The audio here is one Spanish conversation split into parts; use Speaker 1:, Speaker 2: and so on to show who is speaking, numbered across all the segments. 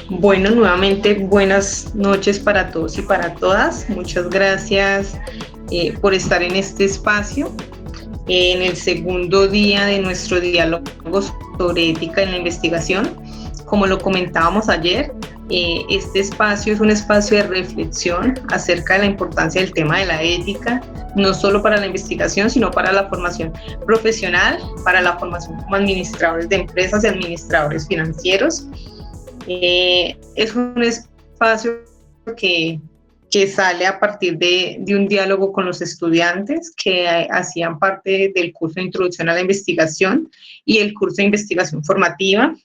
Speaker 1: Bueno, nuevamente buenas noches para todos y para todas. Muchas gracias por estar en este espacio, en el segundo día de nuestro diálogo sobre ética en la investigación. Como lo comentábamos ayer, este espacio es un espacio de reflexión acerca de la importancia del tema de la ética, no solo para la investigación, sino para la formación profesional, para la formación como administradores de empresas y administradores financieros. Es un espacio que sale a partir de un diálogo con los estudiantes que hacían parte del curso de Introducción a la Investigación y el curso de Investigación Formativa.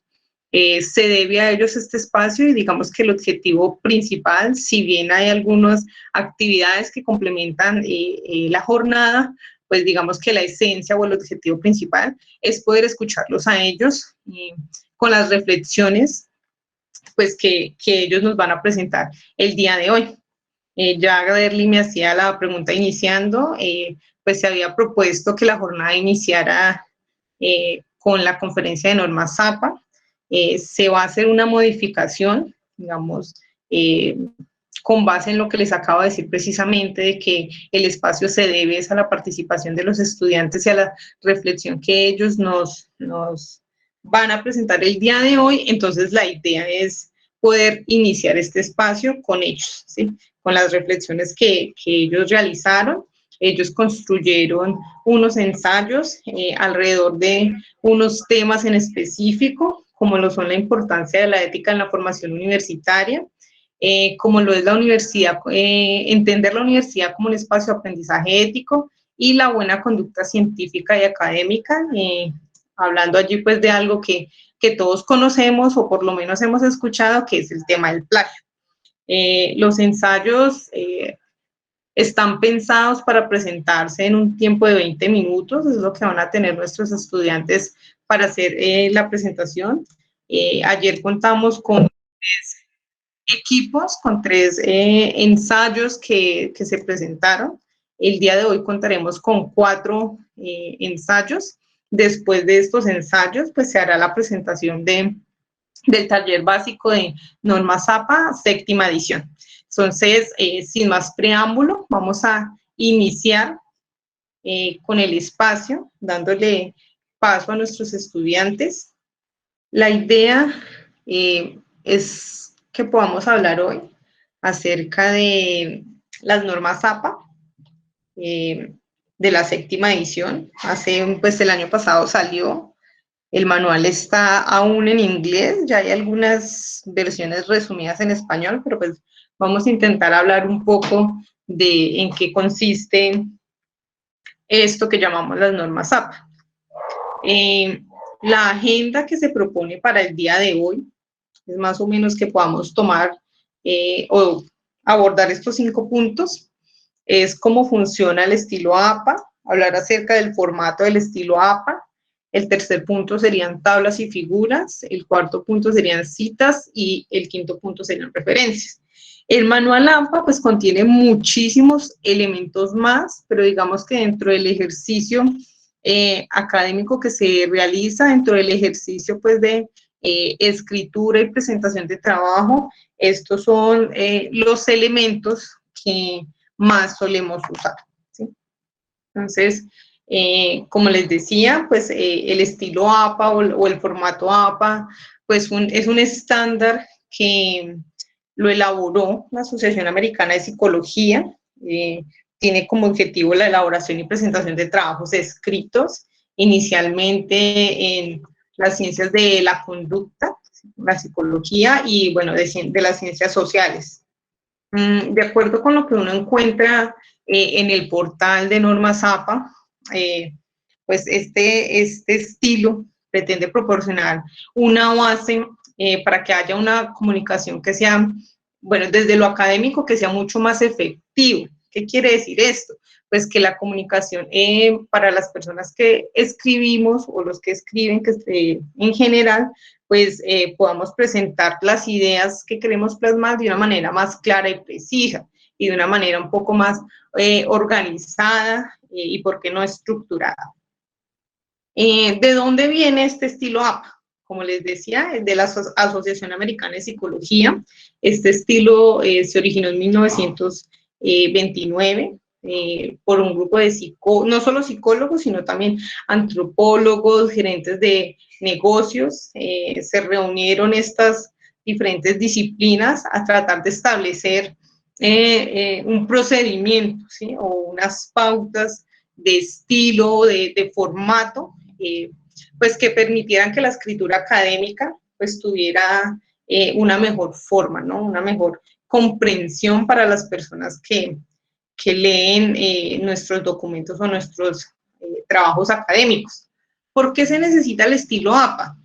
Speaker 1: Se debe a ellos este espacio y digamos que el objetivo principal, si bien hay algunas actividades que complementan la jornada, pues digamos que la esencia o el objetivo principal es poder escucharlos a ellos con las reflexiones pues que ellos nos van a presentar el día de hoy. Ya Gaderly me hacía la pregunta iniciando, pues se había propuesto que la jornada iniciara con la conferencia de normas ZAPA. Se va a hacer una modificación, digamos, con base en lo que les acabo de decir precisamente, de que el espacio se debe a la participación de los estudiantes y a la reflexión que ellos nos van a presentar el día de hoy. Entonces la idea es poder iniciar este espacio con ellos, ¿sí? Con las reflexiones que ellos realizaron. Ellos construyeron unos ensayos alrededor de unos temas en específico, como lo son la importancia de la ética en la formación universitaria, como lo es la universidad, entender la universidad como un espacio de aprendizaje ético y la buena conducta científica y académica, hablando allí pues de algo que todos conocemos o por lo menos hemos escuchado, que es el tema del plagio. Los ensayos están pensados para presentarse en un tiempo de 20 minutos, es lo que van a tener nuestros estudiantes para hacer la presentación. Ayer contamos con 3 equipos, con 3 ensayos que se presentaron. El día de hoy contaremos con 4 ensayos. Después de estos ensayos, pues se hará la presentación del taller básico de norma ZAPA, séptima edición. Entonces, sin más preámbulo, vamos a iniciar con el espacio, dándole paso a nuestros estudiantes. La idea es que podamos hablar hoy acerca de las normas ZAPA, de la séptima edición. Pues el año pasado salió. El manual está aún en inglés, ya hay algunas versiones resumidas en español, pero pues vamos a intentar hablar un poco de en qué consiste esto que llamamos las normas ZAPA. La agenda que se propone para el día de hoy es más o menos que podamos tomar o abordar estos 5 puntos. Es cómo funciona el estilo APA, hablar acerca del formato del estilo APA. El tercer punto serían tablas y figuras, el cuarto punto serían citas y el quinto punto serían referencias. El manual AMPA pues contiene muchísimos elementos más, pero digamos que dentro del ejercicio académico que se realiza, dentro del ejercicio pues de escritura y presentación de trabajo, estos son los elementos que más solemos usar, ¿sí? Entonces, como les decía, pues el estilo APA o el formato APA, pues es un estándar que lo elaboró la Asociación Americana de Psicología, tiene como objetivo la elaboración y presentación de trabajos escritos, inicialmente en las ciencias de la conducta, la psicología y, bueno, de las ciencias sociales. De acuerdo con lo que uno encuentra en el portal de normas APA, pues este estilo pretende proporcionar una base para que haya una comunicación que sea, bueno, desde lo académico, que sea mucho más efectivo. ¿Qué quiere decir esto? Pues que la comunicación para las personas que escribimos o los que escriben, que en general, pues podamos presentar las ideas que queremos plasmar de una manera más clara y precisa y de una manera un poco más organizada y, ¿por qué no, estructurada? ¿De dónde viene este estilo APA? Como les decía, es de la Asociación Americana de Psicología. Este estilo se originó en 1929 por un grupo de no solo psicólogos, sino también antropólogos, gerentes de negocios. Se reunieron estas diferentes disciplinas a tratar de establecer un procedimiento, ¿sí? O unas pautas de estilo, de formato, pues que permitieran que la escritura académica pues tuviera una mejor forma, ¿no? Una mejor comprensión para las personas que leen nuestros documentos o nuestros trabajos académicos. ¿Por qué se necesita el estilo APA?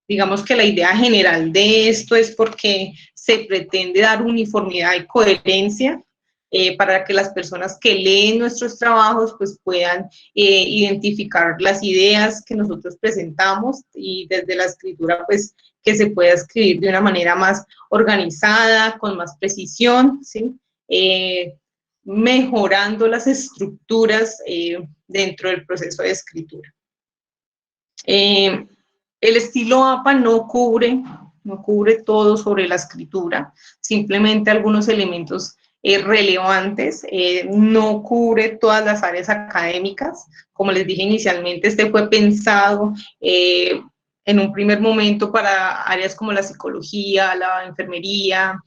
Speaker 1: Digamos que la idea general de esto es porque se pretende dar uniformidad y coherencia para que las personas que leen nuestros trabajos pues puedan identificar las ideas que nosotros presentamos y desde la escritura pues que se pueda escribir de una manera más organizada, con más precisión, ¿sí? Mejorando las estructuras dentro del proceso de escritura. El estilo APA no cubre todo sobre la escritura, simplemente algunos elementos relevantes, no cubre todas las áreas académicas. Como les dije inicialmente, este fue pensado en un primer momento para áreas como la psicología, la enfermería,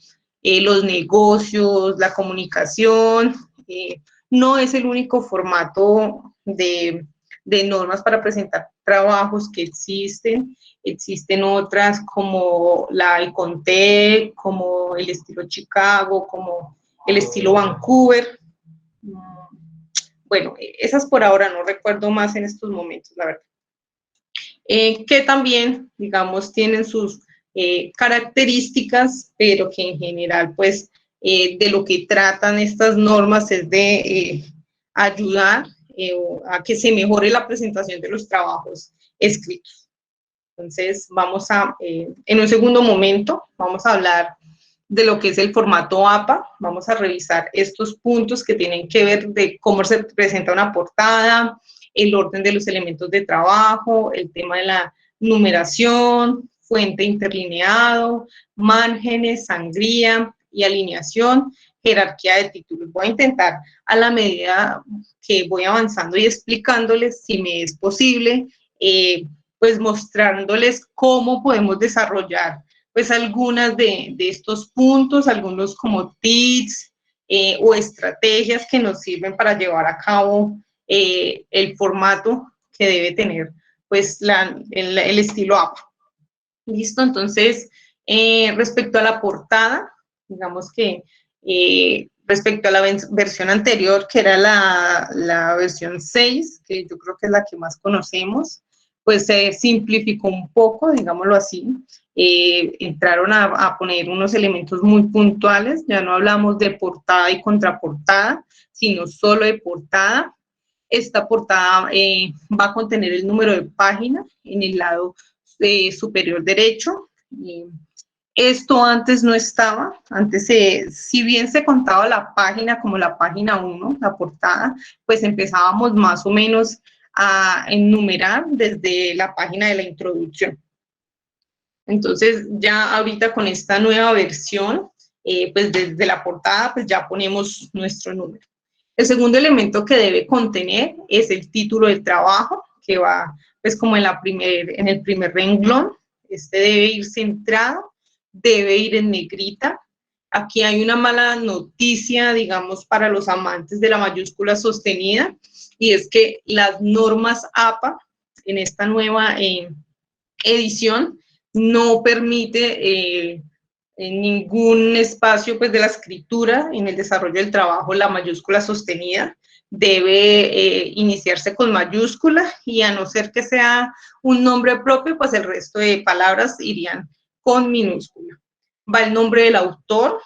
Speaker 1: los negocios, la comunicación. No es el único formato de normas para presentar trabajos que existen otras como la ICONTEC, como el estilo Chicago, como el estilo Vancouver. Bueno, esas por ahora no recuerdo más en estos momentos, la verdad. Que también, digamos, tienen sus características, pero que en general, pues, de lo que tratan estas normas es de ayudar a que se mejore la presentación de los trabajos escritos. Entonces, vamos a, en un segundo momento, vamos a hablar de lo que es el formato APA. Vamos a revisar estos puntos que tienen que ver de cómo se presenta una portada, el orden de los elementos de trabajo, el tema de la numeración, fuente interlineado, márgenes, sangría y alineación, jerarquía de títulos. Voy a intentar, a la medida que voy avanzando y explicándoles, si me es posible, pues mostrándoles cómo podemos desarrollar pues algunas de estos puntos, algunos como tips o estrategias que nos sirven para llevar a cabo el formato que debe tener pues el estilo APA. ¿Listo? Entonces, respecto a la portada, digamos que respecto a la versión anterior, que era la versión 6, que yo creo que es la que más conocemos, pues se simplificó un poco, digámoslo así. Entraron a poner unos elementos muy puntuales, ya no hablamos de portada y contraportada, sino solo de portada. Esta portada va a contener el número de página en el lado superior derecho. Esto antes no estaba, antes si bien se contaba la página como la página 1, la portada, pues empezábamos más o menos a enumerar desde la página de la introducción. Entonces ya ahorita con esta nueva versión, pues desde la portada pues ya ponemos nuestro número. El segundo elemento que debe contener es el título del trabajo, que va pues como en el primer renglón. Este debe ir centrado, debe ir en negrita. Aquí hay una mala noticia, digamos, para los amantes de la mayúscula sostenida, y es que las normas APA en esta nueva edición no permite en ningún espacio pues, de la escritura, en el desarrollo del trabajo, la mayúscula sostenida debe iniciarse con mayúscula, y a no ser que sea un nombre propio, pues el resto de palabras irían con minúscula. Va el nombre del autor,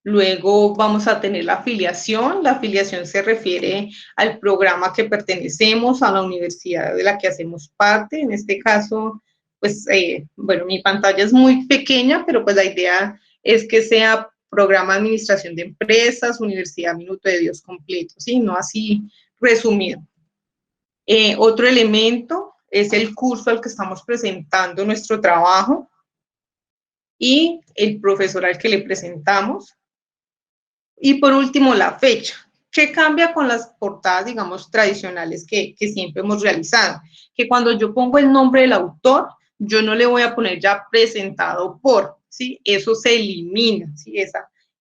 Speaker 1: luego vamos a tener la afiliación. La afiliación se refiere al programa que pertenecemos, a la universidad de la que hacemos parte. En este caso, pues, bueno, mi pantalla es muy pequeña, pero pues la idea es que sea Programa de Administración de Empresas, Universidad Minuto de Dios completo, ¿sí? No así resumido. Otro elemento es el curso al que estamos presentando nuestro trabajo y el profesor al que le presentamos. Y por último, la fecha. ¿Qué cambia con las portadas, digamos, tradicionales que siempre hemos realizado? Que cuando yo pongo el nombre del autor, yo no le voy a poner ya presentado por, ¿sí? Eso se elimina, ¿sí?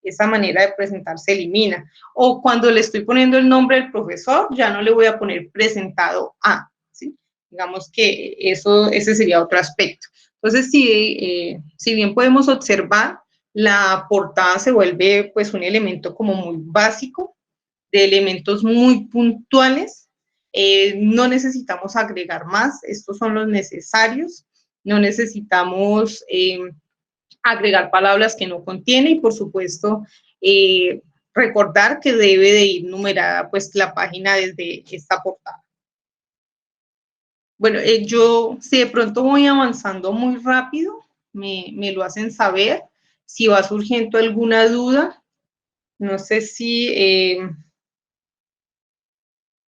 Speaker 1: Esa manera de presentar se elimina. O cuando le estoy poniendo el nombre del profesor, ya no le voy a poner presentado a, ¿sí? Digamos que ese sería otro aspecto. Entonces, si bien podemos observar, la portada se vuelve pues un elemento como muy básico, de elementos muy puntuales. No necesitamos agregar más, estos son los necesarios. No necesitamos agregar palabras que no contiene y por supuesto recordar que debe de ir numerada pues la página desde esta portada. Bueno, yo si de pronto voy avanzando muy rápido, me lo hacen saber. Si va surgiendo alguna duda, no sé si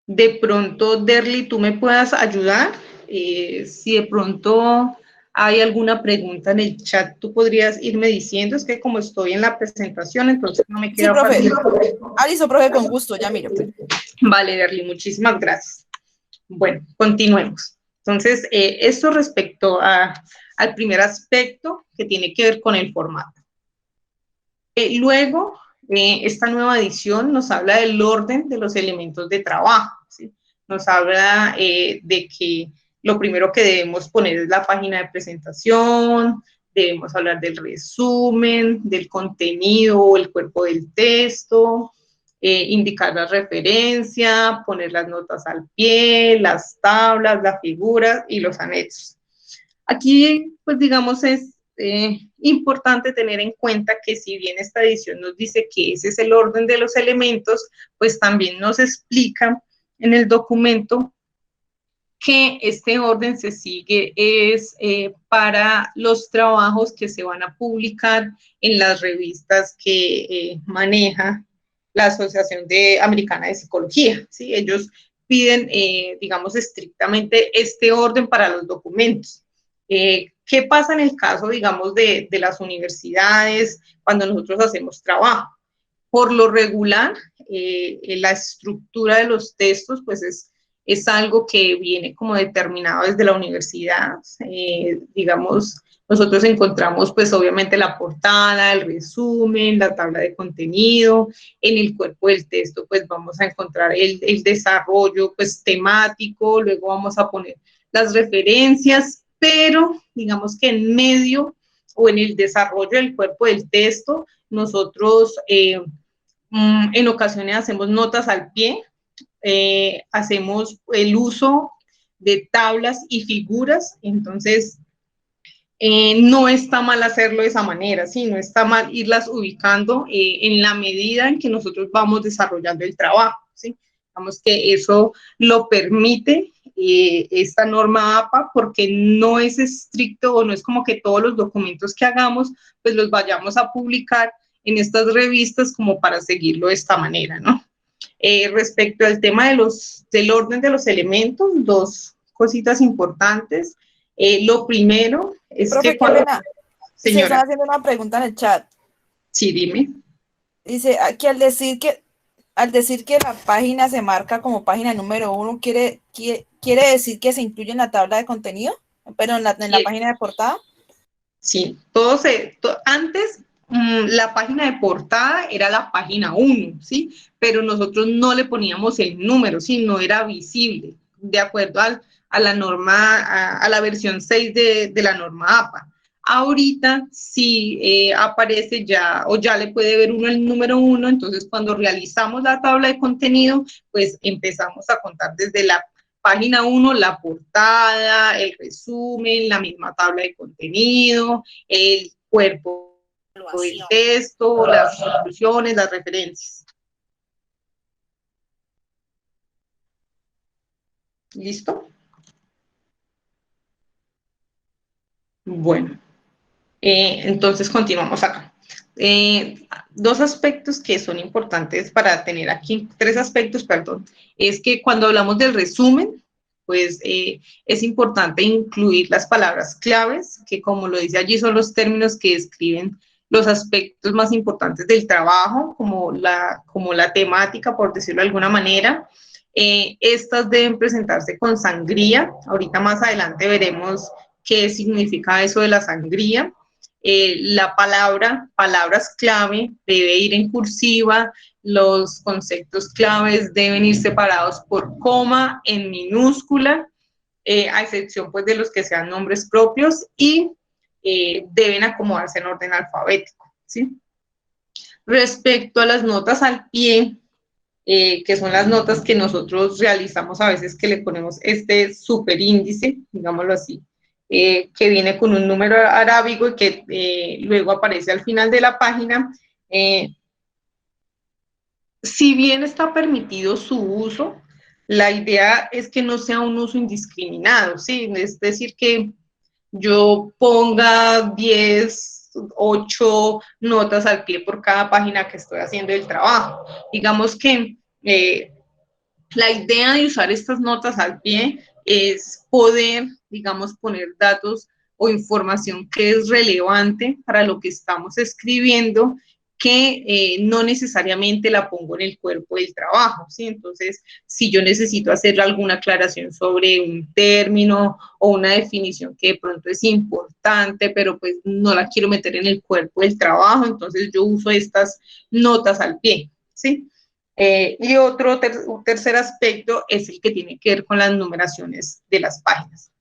Speaker 1: de pronto, Derly, tú me puedas ayudar. Si de pronto hay alguna pregunta en el chat, tú podrías irme diciendo. Es que como estoy en la presentación, entonces no me
Speaker 2: Sí,
Speaker 1: queda
Speaker 2: profe.
Speaker 1: fácil.
Speaker 2: Listo, profe, con gusto, ya miro.
Speaker 1: Vale, Derly, muchísimas gracias. Bueno, continuemos. Entonces, esto respecto al primer aspecto que tiene que ver con el formato. Luego, esta nueva edición nos habla del orden de los elementos de trabajo, ¿sí? Nos habla de que lo primero que debemos poner es la página de presentación, debemos hablar del resumen, del contenido o el cuerpo del texto, indicar la referencia, poner las notas al pie, las tablas, las figuras y los anexos. Aquí, pues digamos, es importante tener en cuenta que si bien esta edición nos dice que ese es el orden de los elementos, pues también nos explica en el documento que este orden se sigue es para los trabajos que se van a publicar en las revistas que maneja la Asociación Americana de Psicología, ¿sí? Ellos piden, digamos, estrictamente este orden para los documentos. ¿Qué pasa en el caso, digamos, de las universidades cuando nosotros hacemos trabajo? Por lo regular, la estructura de los textos, pues es algo que viene como determinado desde la universidad. Digamos, nosotros encontramos pues obviamente la portada, el resumen, la tabla de contenido. En el cuerpo del texto pues vamos a encontrar el desarrollo pues temático, luego vamos a poner las referencias, pero digamos que en medio o en el desarrollo del cuerpo del texto, nosotros en ocasiones hacemos notas al pie, hacemos el uso de tablas y figuras, entonces no está mal hacerlo de esa manera, ¿sí? No está mal irlas ubicando en la medida en que nosotros vamos desarrollando el trabajo, ¿sí? Digamos que eso lo permite esta norma APA porque no es estricto o no es como que todos los documentos que hagamos pues los vayamos a publicar en estas revistas como para seguirlo de esta manera, ¿no? Respecto al tema del orden de los elementos, dos cositas importantes. Lo primero es
Speaker 2: Profe,
Speaker 1: que
Speaker 2: qué
Speaker 1: cuando...
Speaker 2: pena. Se están
Speaker 1: Señora,
Speaker 2: haciendo una pregunta en el chat.
Speaker 1: sí, dime.
Speaker 2: Dice aquí al decir que la página se marca como página número 1, ¿quiere decir que se incluye en la tabla de contenido? Pero en la
Speaker 1: Sí,
Speaker 2: página de portada.
Speaker 1: sí, antes la página de portada era la página 1, ¿sí? Pero nosotros no le poníamos el número, ¿sí? No era visible, de acuerdo a la norma, a la versión 6 de la norma APA. Ahorita sí aparece ya, o ya le puede ver uno el número 1, entonces cuando realizamos la tabla de contenido, pues empezamos a contar desde la página 1, la portada, el resumen, la misma tabla de contenido, el cuerpo del texto, las conclusiones, las referencias. ¿Listo? Bueno, entonces continuamos acá. Dos aspectos que son importantes para tener aquí, tres aspectos, perdón, es que cuando hablamos del resumen, pues es importante incluir las palabras claves, que como lo dice allí, son los términos que describen los aspectos más importantes del trabajo, como la temática, por decirlo de alguna manera. Estas deben presentarse con sangría. Ahorita más adelante veremos qué significa eso de la sangría. Palabras clave, debe ir en cursiva, los conceptos claves deben ir separados por coma, en minúscula, a excepción pues de los que sean nombres propios, y deben acomodarse en orden alfabético, ¿sí? Respecto a las notas al pie, que son las notas que nosotros realizamos a veces, que le ponemos este superíndice, digámoslo así, que viene con un número arábigo y que luego aparece al final de la página. Si bien está permitido su uso, la idea es que no sea un uso indiscriminado, ¿sí? Es decir, que yo ponga 10, 8 notas al pie por cada página que estoy haciendo el trabajo. Digamos que la idea de usar estas notas al pie es poder, digamos, poner datos o información que es relevante para lo que estamos escribiendo, que no necesariamente la pongo en el cuerpo del trabajo, ¿sí? Entonces, si yo necesito hacer alguna aclaración sobre un término o una definición que de pronto es importante, pero pues no la quiero meter en el cuerpo del trabajo, entonces yo uso estas notas al pie, ¿sí? Y un tercer aspecto es el que tiene que ver con las numeraciones de las páginas.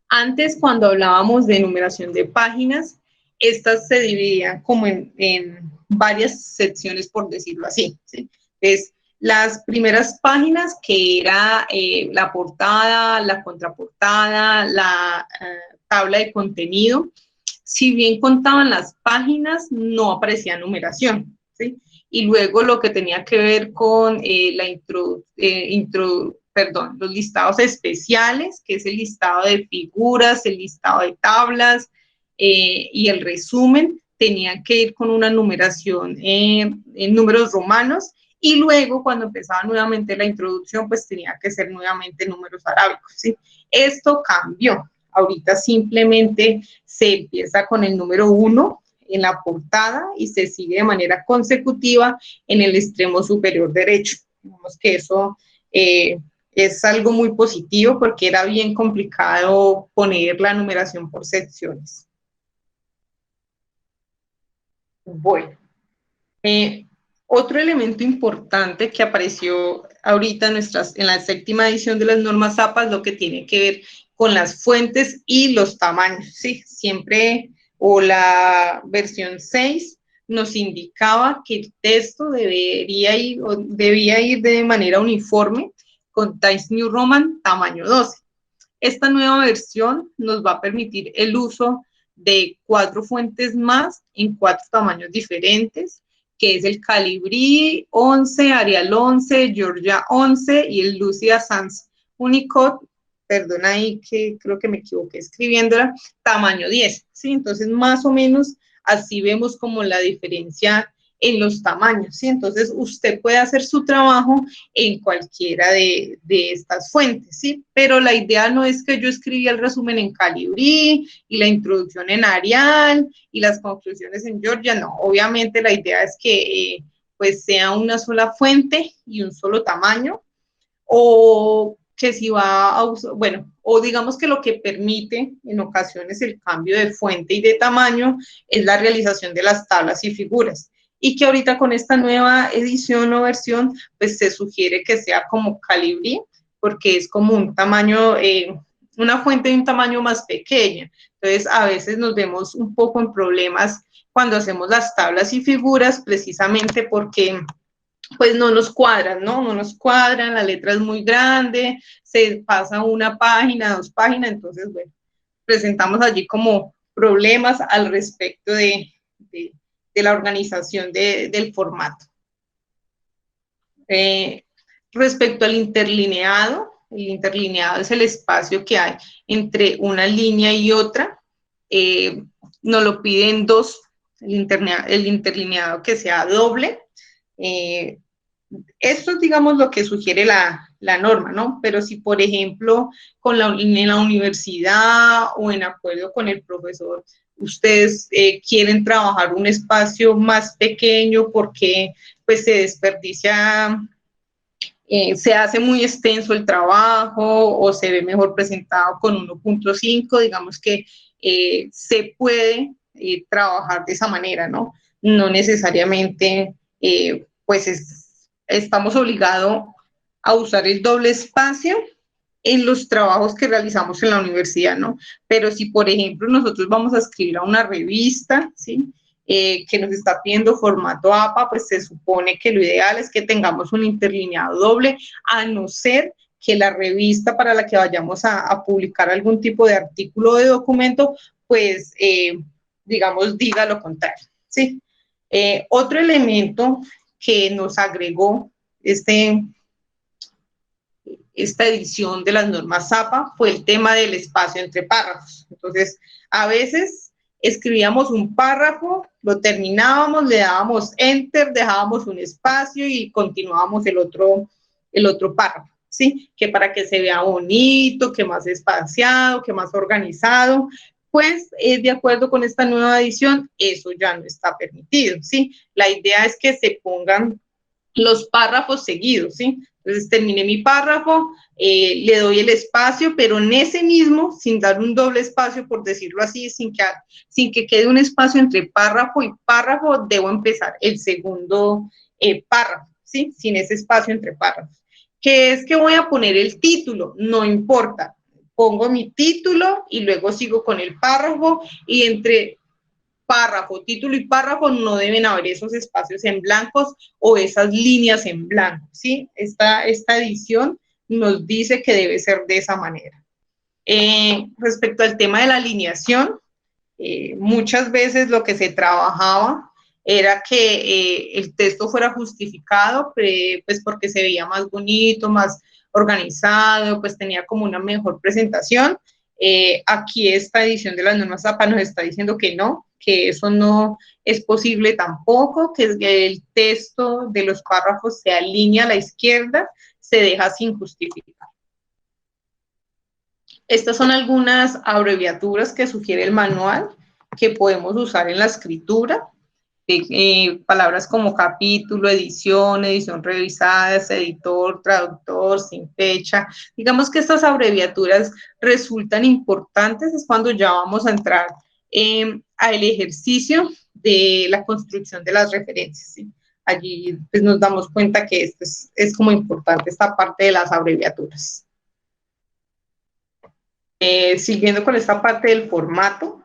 Speaker 1: Antes, cuando hablábamos de numeración de páginas, estas se dividían como en varias secciones, por decirlo así, ¿sí? Es las primeras páginas, que era la portada, la contraportada, la tabla de contenido. Si bien contaban las páginas, no aparecía numeración, ¿sí? Y luego lo que tenía que ver con los listados especiales, que es el listado de figuras, el listado de tablas y el resumen, tenía que ir con una numeración en números romanos, y luego cuando empezaba nuevamente la introducción, pues tenía que ser nuevamente números arábicos, ¿sí? Esto cambió. Ahorita simplemente se empieza con el número 1 en la portada y se sigue de manera consecutiva en el extremo superior derecho. Vemos que eso es algo muy positivo, porque era bien complicado poner la numeración por secciones. Bueno, otro elemento importante que apareció ahorita en la séptima edición de las normas APA es lo que tiene que ver con las fuentes y los tamaños, ¿sí? Siempre, o la versión 6 nos indicaba que el texto debía ir de manera uniforme con Times New Roman tamaño 12. Esta nueva versión nos va a permitir el uso de 4 fuentes más en 4 tamaños diferentes, que es el Calibri 11, Arial 11, Georgia 11 y el Lucia Sans Unicode, perdona ahí que creo que me equivoqué escribiéndola, tamaño 10, ¿sí? Entonces, más o menos así vemos como la diferencia en los tamaños, ¿sí? Entonces, usted puede hacer su trabajo en cualquiera de estas fuentes, ¿sí? Pero la idea no es que yo escribí el resumen en Calibri y la introducción en Arial y las conclusiones en Georgia, no. Obviamente la idea es que pues sea una sola fuente y un solo tamaño, o que si va a usar, bueno, o digamos que lo que permite en ocasiones el cambio de fuente y de tamaño es la realización de las tablas y figuras, y que ahorita con esta nueva edición o versión, pues se sugiere que sea como Calibri, porque es como un tamaño, una fuente de un tamaño más pequeña. Entonces, a veces nos vemos un poco en problemas cuando hacemos las tablas y figuras, precisamente porque pues no nos cuadran, ¿no? No nos cuadran, la letra es muy grande, se pasa una página, 2 páginas, entonces, bueno, presentamos allí como problemas al respecto de la organización del formato. Respecto al interlineado, el interlineado es el espacio que hay entre una línea y otra, nos lo piden 2, el interlineado que sea doble, Esto es, digamos, lo que sugiere la norma, ¿no? Pero si, por ejemplo, en la universidad o en acuerdo con el profesor, ustedes quieren trabajar un espacio más pequeño porque pues se desperdicia, se hace muy extenso el trabajo o se ve mejor presentado con 1.5, digamos que se puede trabajar de esa manera, ¿no? No necesariamente, pues estamos obligados a usar el doble espacio en los trabajos que realizamos en la universidad, ¿no? Pero si, por ejemplo, nosotros vamos a escribir a una revista, ¿sí? Que nos está pidiendo formato APA, pues se supone que lo ideal es que tengamos un interlineado doble, a no ser que la revista para la que vayamos a publicar algún tipo de artículo o de documento, pues, digamos, diga lo contrario, ¿sí? Otro elemento que nos agregó esta edición de las normas APA fue el tema del espacio entre párrafos. Entonces, a veces escribíamos un párrafo, lo terminábamos, le dábamos enter, dejábamos un espacio y continuábamos el otro párrafo, ¿sí? Que para que se vea bonito, que más espaciado, que más organizado, pues de acuerdo con esta nueva edición, eso ya no está permitido, ¿sí? La idea es que se pongan los párrafos seguidos, ¿sí? Entonces terminé mi párrafo, le doy el espacio, pero en ese mismo, sin dar un doble espacio, por decirlo así, sin que quede un espacio entre párrafo y párrafo, debo empezar el segundo párrafo, ¿sí? Sin ese espacio entre párrafos. ¿Qué es que voy a poner el título? No importa. Pongo mi título y luego sigo con el párrafo y entre párrafo, título y párrafo no deben haber esos espacios en blancos o esas líneas en blanco, ¿sí? Esta edición nos dice que debe ser de esa manera. Respecto al tema de la alineación, muchas veces lo que se trabajaba era que el texto fuera justificado, pues porque se veía más bonito, más organizado, pues tenía como una mejor presentación. Aquí esta edición de las normas APA nos está diciendo que no, que eso no es posible tampoco, que el texto de los párrafos se alinea a la izquierda, se deja sin justificar. Estas son algunas abreviaturas que sugiere el manual que podemos usar en la escritura. Palabras como capítulo, edición revisada, editor, traductor, sin fecha. Digamos que estas abreviaturas resultan importantes, es cuando ya vamos a entrar al ejercicio de la construcción de las referencias, ¿sí? Allí pues, nos damos cuenta que esto es como importante esta parte de las abreviaturas. Siguiendo con esta parte del formato,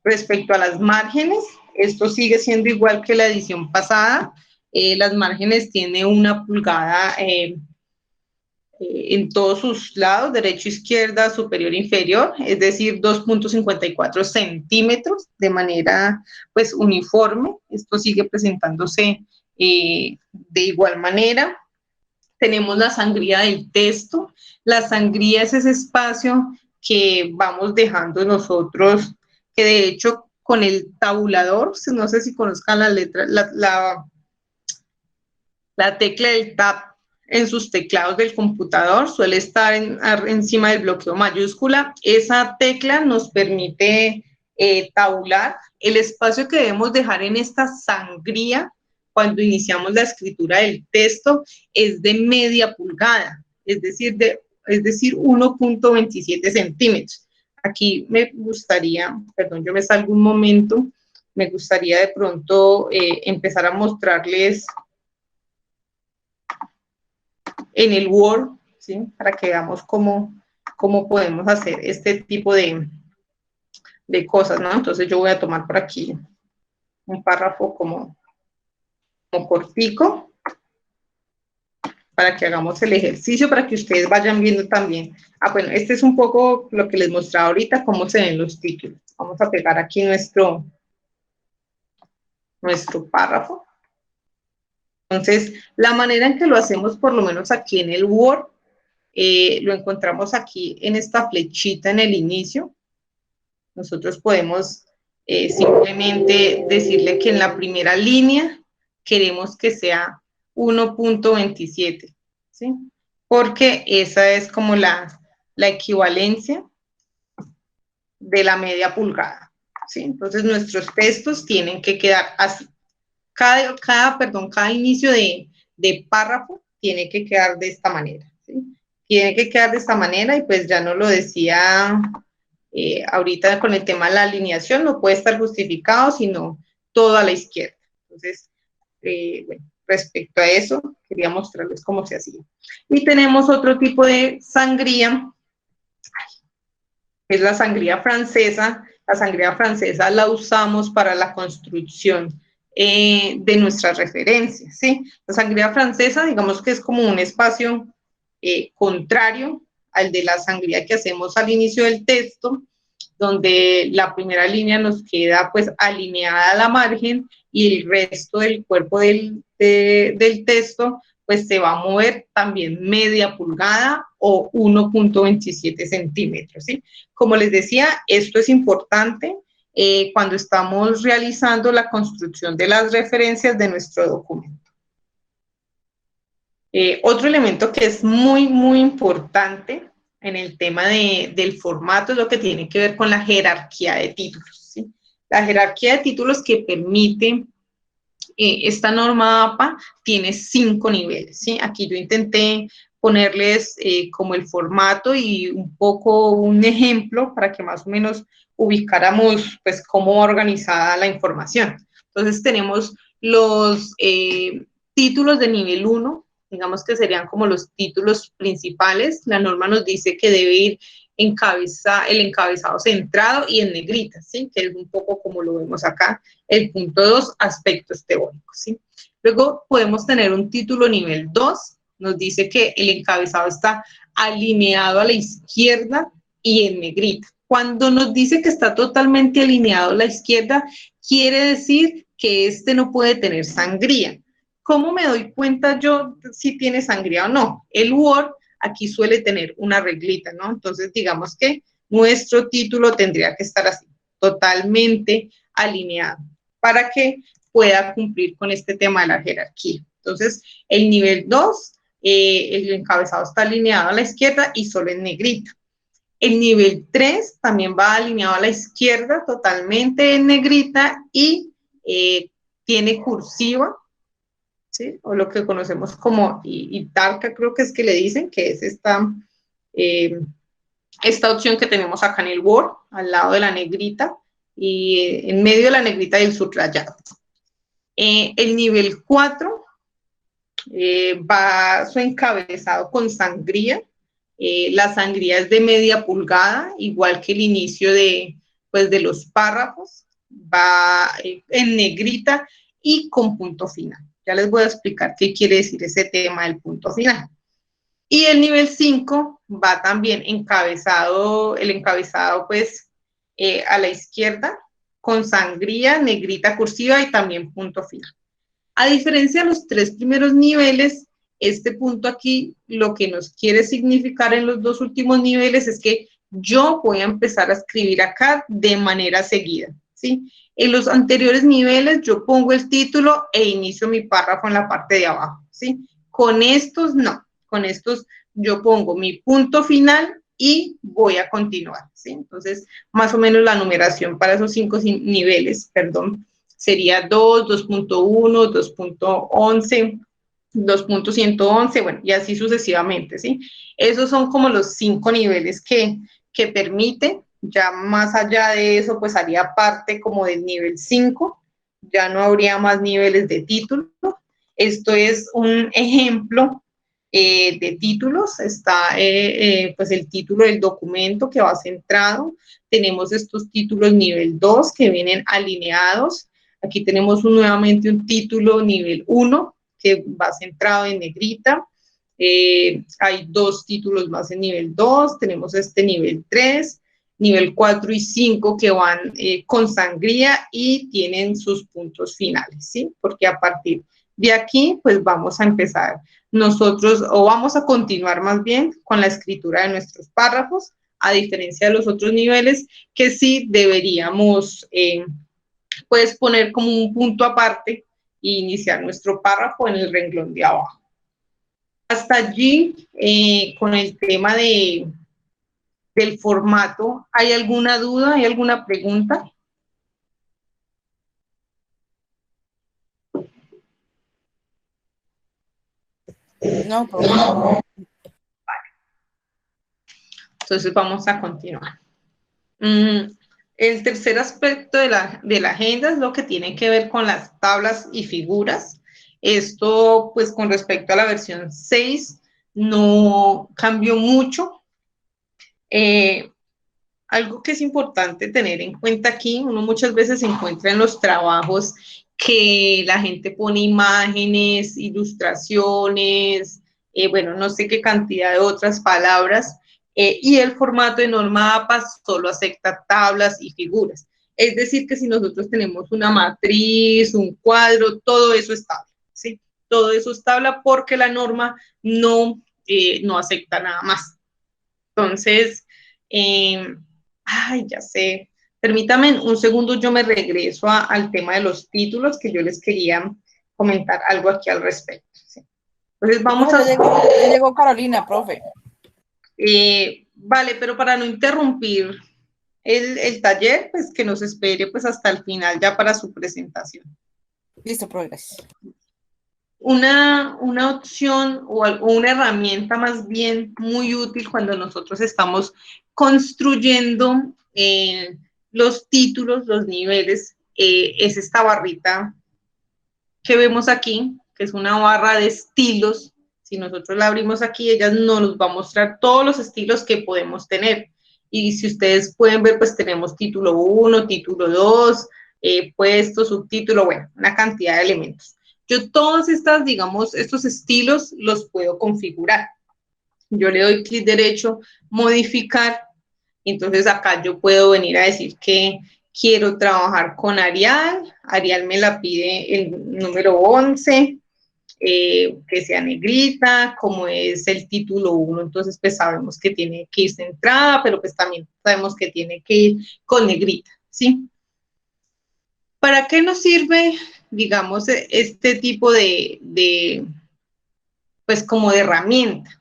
Speaker 1: respecto a las márgenes, esto sigue siendo igual que la edición pasada. Las márgenes tienen 1 pulgada en todos sus lados, derecho, izquierda, superior, inferior, es decir, 2.54 centímetros de manera pues uniforme. Esto sigue presentándose de igual manera. Tenemos la sangría del texto. La sangría es ese espacio que vamos dejando nosotros, que de hecho con el tabulador, no sé si conozcan la letra, la tecla del tab en sus teclados del computador suele estar encima del bloqueo mayúscula. Esa tecla nos permite tabular el espacio que debemos dejar en esta sangría cuando iniciamos la escritura del texto es de media pulgada, es decir, 1.27 centímetros. Aquí me gustaría, perdón, yo me salgo un momento, me gustaría de pronto empezar a mostrarles en el Word, ¿sí? Para que veamos cómo podemos hacer este tipo de cosas, ¿no? Entonces yo voy a tomar por aquí un párrafo como cortico para que hagamos el ejercicio, para que ustedes vayan viendo también. Bueno, este es un poco lo que les mostraba ahorita, cómo se ven los títulos. Vamos a pegar aquí nuestro párrafo. Entonces, la manera en que lo hacemos, por lo menos aquí en el Word, lo encontramos aquí en esta flechita en el inicio. Nosotros podemos simplemente decirle que en la primera línea queremos que sea 1.27, ¿sí? Porque esa es como la equivalencia de la media pulgada, ¿sí? Entonces nuestros textos tienen que quedar así. Cada inicio de párrafo tiene que quedar de esta manera, ¿sí? Tiene que quedar de esta manera y pues ya nos lo decía ahorita con el tema de la alineación, no puede estar justificado, sino todo a la izquierda. Entonces, bueno, respecto a eso, quería mostrarles cómo se hacía. Y tenemos otro tipo de sangría, es la sangría francesa. La sangría francesa la usamos para la construcción de nuestras referencias, ¿sí? La sangría francesa, digamos que es como un espacio contrario al de la sangría que hacemos al inicio del texto, donde la primera línea nos queda pues alineada a la margen y el resto del cuerpo del texto pues se va a mover también media pulgada o 1.27 centímetros, ¿sí? Como les decía, esto es importante cuando estamos realizando la construcción de las referencias de nuestro documento. Otro elemento que es muy importante en el tema del formato es lo que tiene que ver con la jerarquía de títulos, ¿sí? La jerarquía de títulos que permite esta norma APA tiene 5 niveles, ¿sí? Aquí yo intenté ponerles como el formato y un poco un ejemplo para que más o menos ubicáramos pues cómo organizada la información. Entonces tenemos los títulos de nivel 1, digamos que serían como los títulos principales. La norma nos dice que debe ir el encabezado centrado y en negrita, ¿sí? Que es un poco como lo vemos acá. El punto 2, aspectos teóricos, ¿sí? Luego podemos tener un título nivel 2, nos dice que el encabezado está alineado a la izquierda y en negrita. Cuando nos dice que está totalmente alineado a la izquierda, quiere decir que este no puede tener sangría. ¿Cómo me doy cuenta yo si tiene sangría o no? El Word aquí suele tener una reglita, ¿no? Entonces, digamos que nuestro título tendría que estar así, totalmente alineado, para que pueda cumplir con este tema de la jerarquía. Entonces, el nivel 2, el encabezado está alineado a la izquierda y solo en negrita. El nivel 3 también va alineado a la izquierda, totalmente en negrita y tiene cursiva, ¿sí? O lo que conocemos como Italca, creo que es que le dicen, que es esta opción que tenemos acá en el Word, al lado de la negrita, y en medio de la negrita y el subrayado. El nivel 4 va su encabezado con sangría. La sangría es de media pulgada, igual que el inicio pues, de los párrafos. Va en negrita y con punto final. Ya les voy a explicar qué quiere decir ese tema del punto final. Y el nivel 5 va también encabezado, el encabezado pues a la izquierda, con sangría, negrita cursiva y también punto final. A diferencia de los 3 primeros niveles, este punto aquí lo que nos quiere significar en los 2 últimos niveles es que yo voy a empezar a escribir acá de manera seguida, ¿sí? En los anteriores niveles yo pongo el título e inicio mi párrafo en la parte de abajo, ¿sí? Con estos no, con estos yo pongo mi punto final y voy a continuar, ¿sí? Entonces, más o menos la numeración para esos 5 niveles, perdón, sería 2, 2.1, 2.11, 2.111, bueno, y así sucesivamente, ¿sí? Esos son como los 5 niveles que permite. Ya más allá de eso, pues haría parte como del nivel 5, ya no habría más niveles de título. Esto es un ejemplo de títulos, está pues el título del documento que va centrado, tenemos estos títulos nivel 2 que vienen alineados, aquí tenemos nuevamente un título nivel 1 que va centrado en negrita, hay 2 títulos más en nivel 2, tenemos este nivel 3, nivel 4 y 5 que van con sangría y tienen sus puntos finales, ¿sí? Porque a partir de aquí, pues vamos a empezar nosotros, o vamos a continuar más bien con la escritura de nuestros párrafos, a diferencia de los otros niveles que sí deberíamos, pues poner como un punto aparte e iniciar nuestro párrafo en el renglón de abajo. Hasta allí, con el tema del formato, ¿hay alguna duda? ¿Hay alguna pregunta?
Speaker 2: No, profe.
Speaker 1: Entonces vamos a continuar. El tercer aspecto de la agenda es lo que tiene que ver con las tablas y figuras. Esto, pues, con respecto a la versión 6, no cambió mucho. Algo que es importante tener en cuenta aquí, uno muchas veces se encuentra en los trabajos que la gente pone imágenes, ilustraciones, bueno, no sé qué cantidad de otras palabras, y el formato de norma APA solo acepta tablas y figuras. Es decir, que si nosotros tenemos una matriz, un cuadro, todo eso es tabla, ¿sí? Todo eso es tabla porque la norma no acepta nada más. Entonces, ya sé. Permítame un segundo, yo me regreso al tema de los títulos, que yo les quería comentar algo aquí al respecto. ¿Sí? Entonces vamos
Speaker 2: Profe,
Speaker 1: a...
Speaker 2: ya llegó Carolina, profe.
Speaker 1: Vale, pero para no interrumpir el taller, pues que nos espere pues hasta el final ya para su presentación.
Speaker 2: Listo, profe, gracias.
Speaker 1: Una opción o una herramienta más bien muy útil cuando nosotros estamos construyendo los títulos, los niveles, es esta barrita que vemos aquí, que es una barra de estilos. Si nosotros la abrimos aquí, ella nos va a mostrar todos los estilos que podemos tener. Y si ustedes pueden ver, pues tenemos título 1, título 2, puesto, subtítulo, bueno, una cantidad de elementos. Yo todas estas, digamos, estos estilos los puedo configurar. Yo le doy clic derecho, modificar, entonces acá yo puedo venir a decir que quiero trabajar con Arial. Arial me la pide el número 11, que sea negrita, como es el título 1, entonces pues sabemos que tiene que ir centrada, pero pues también sabemos que tiene que ir con negrita, ¿sí? ¿Para qué nos sirve, digamos, este tipo pues como de herramienta?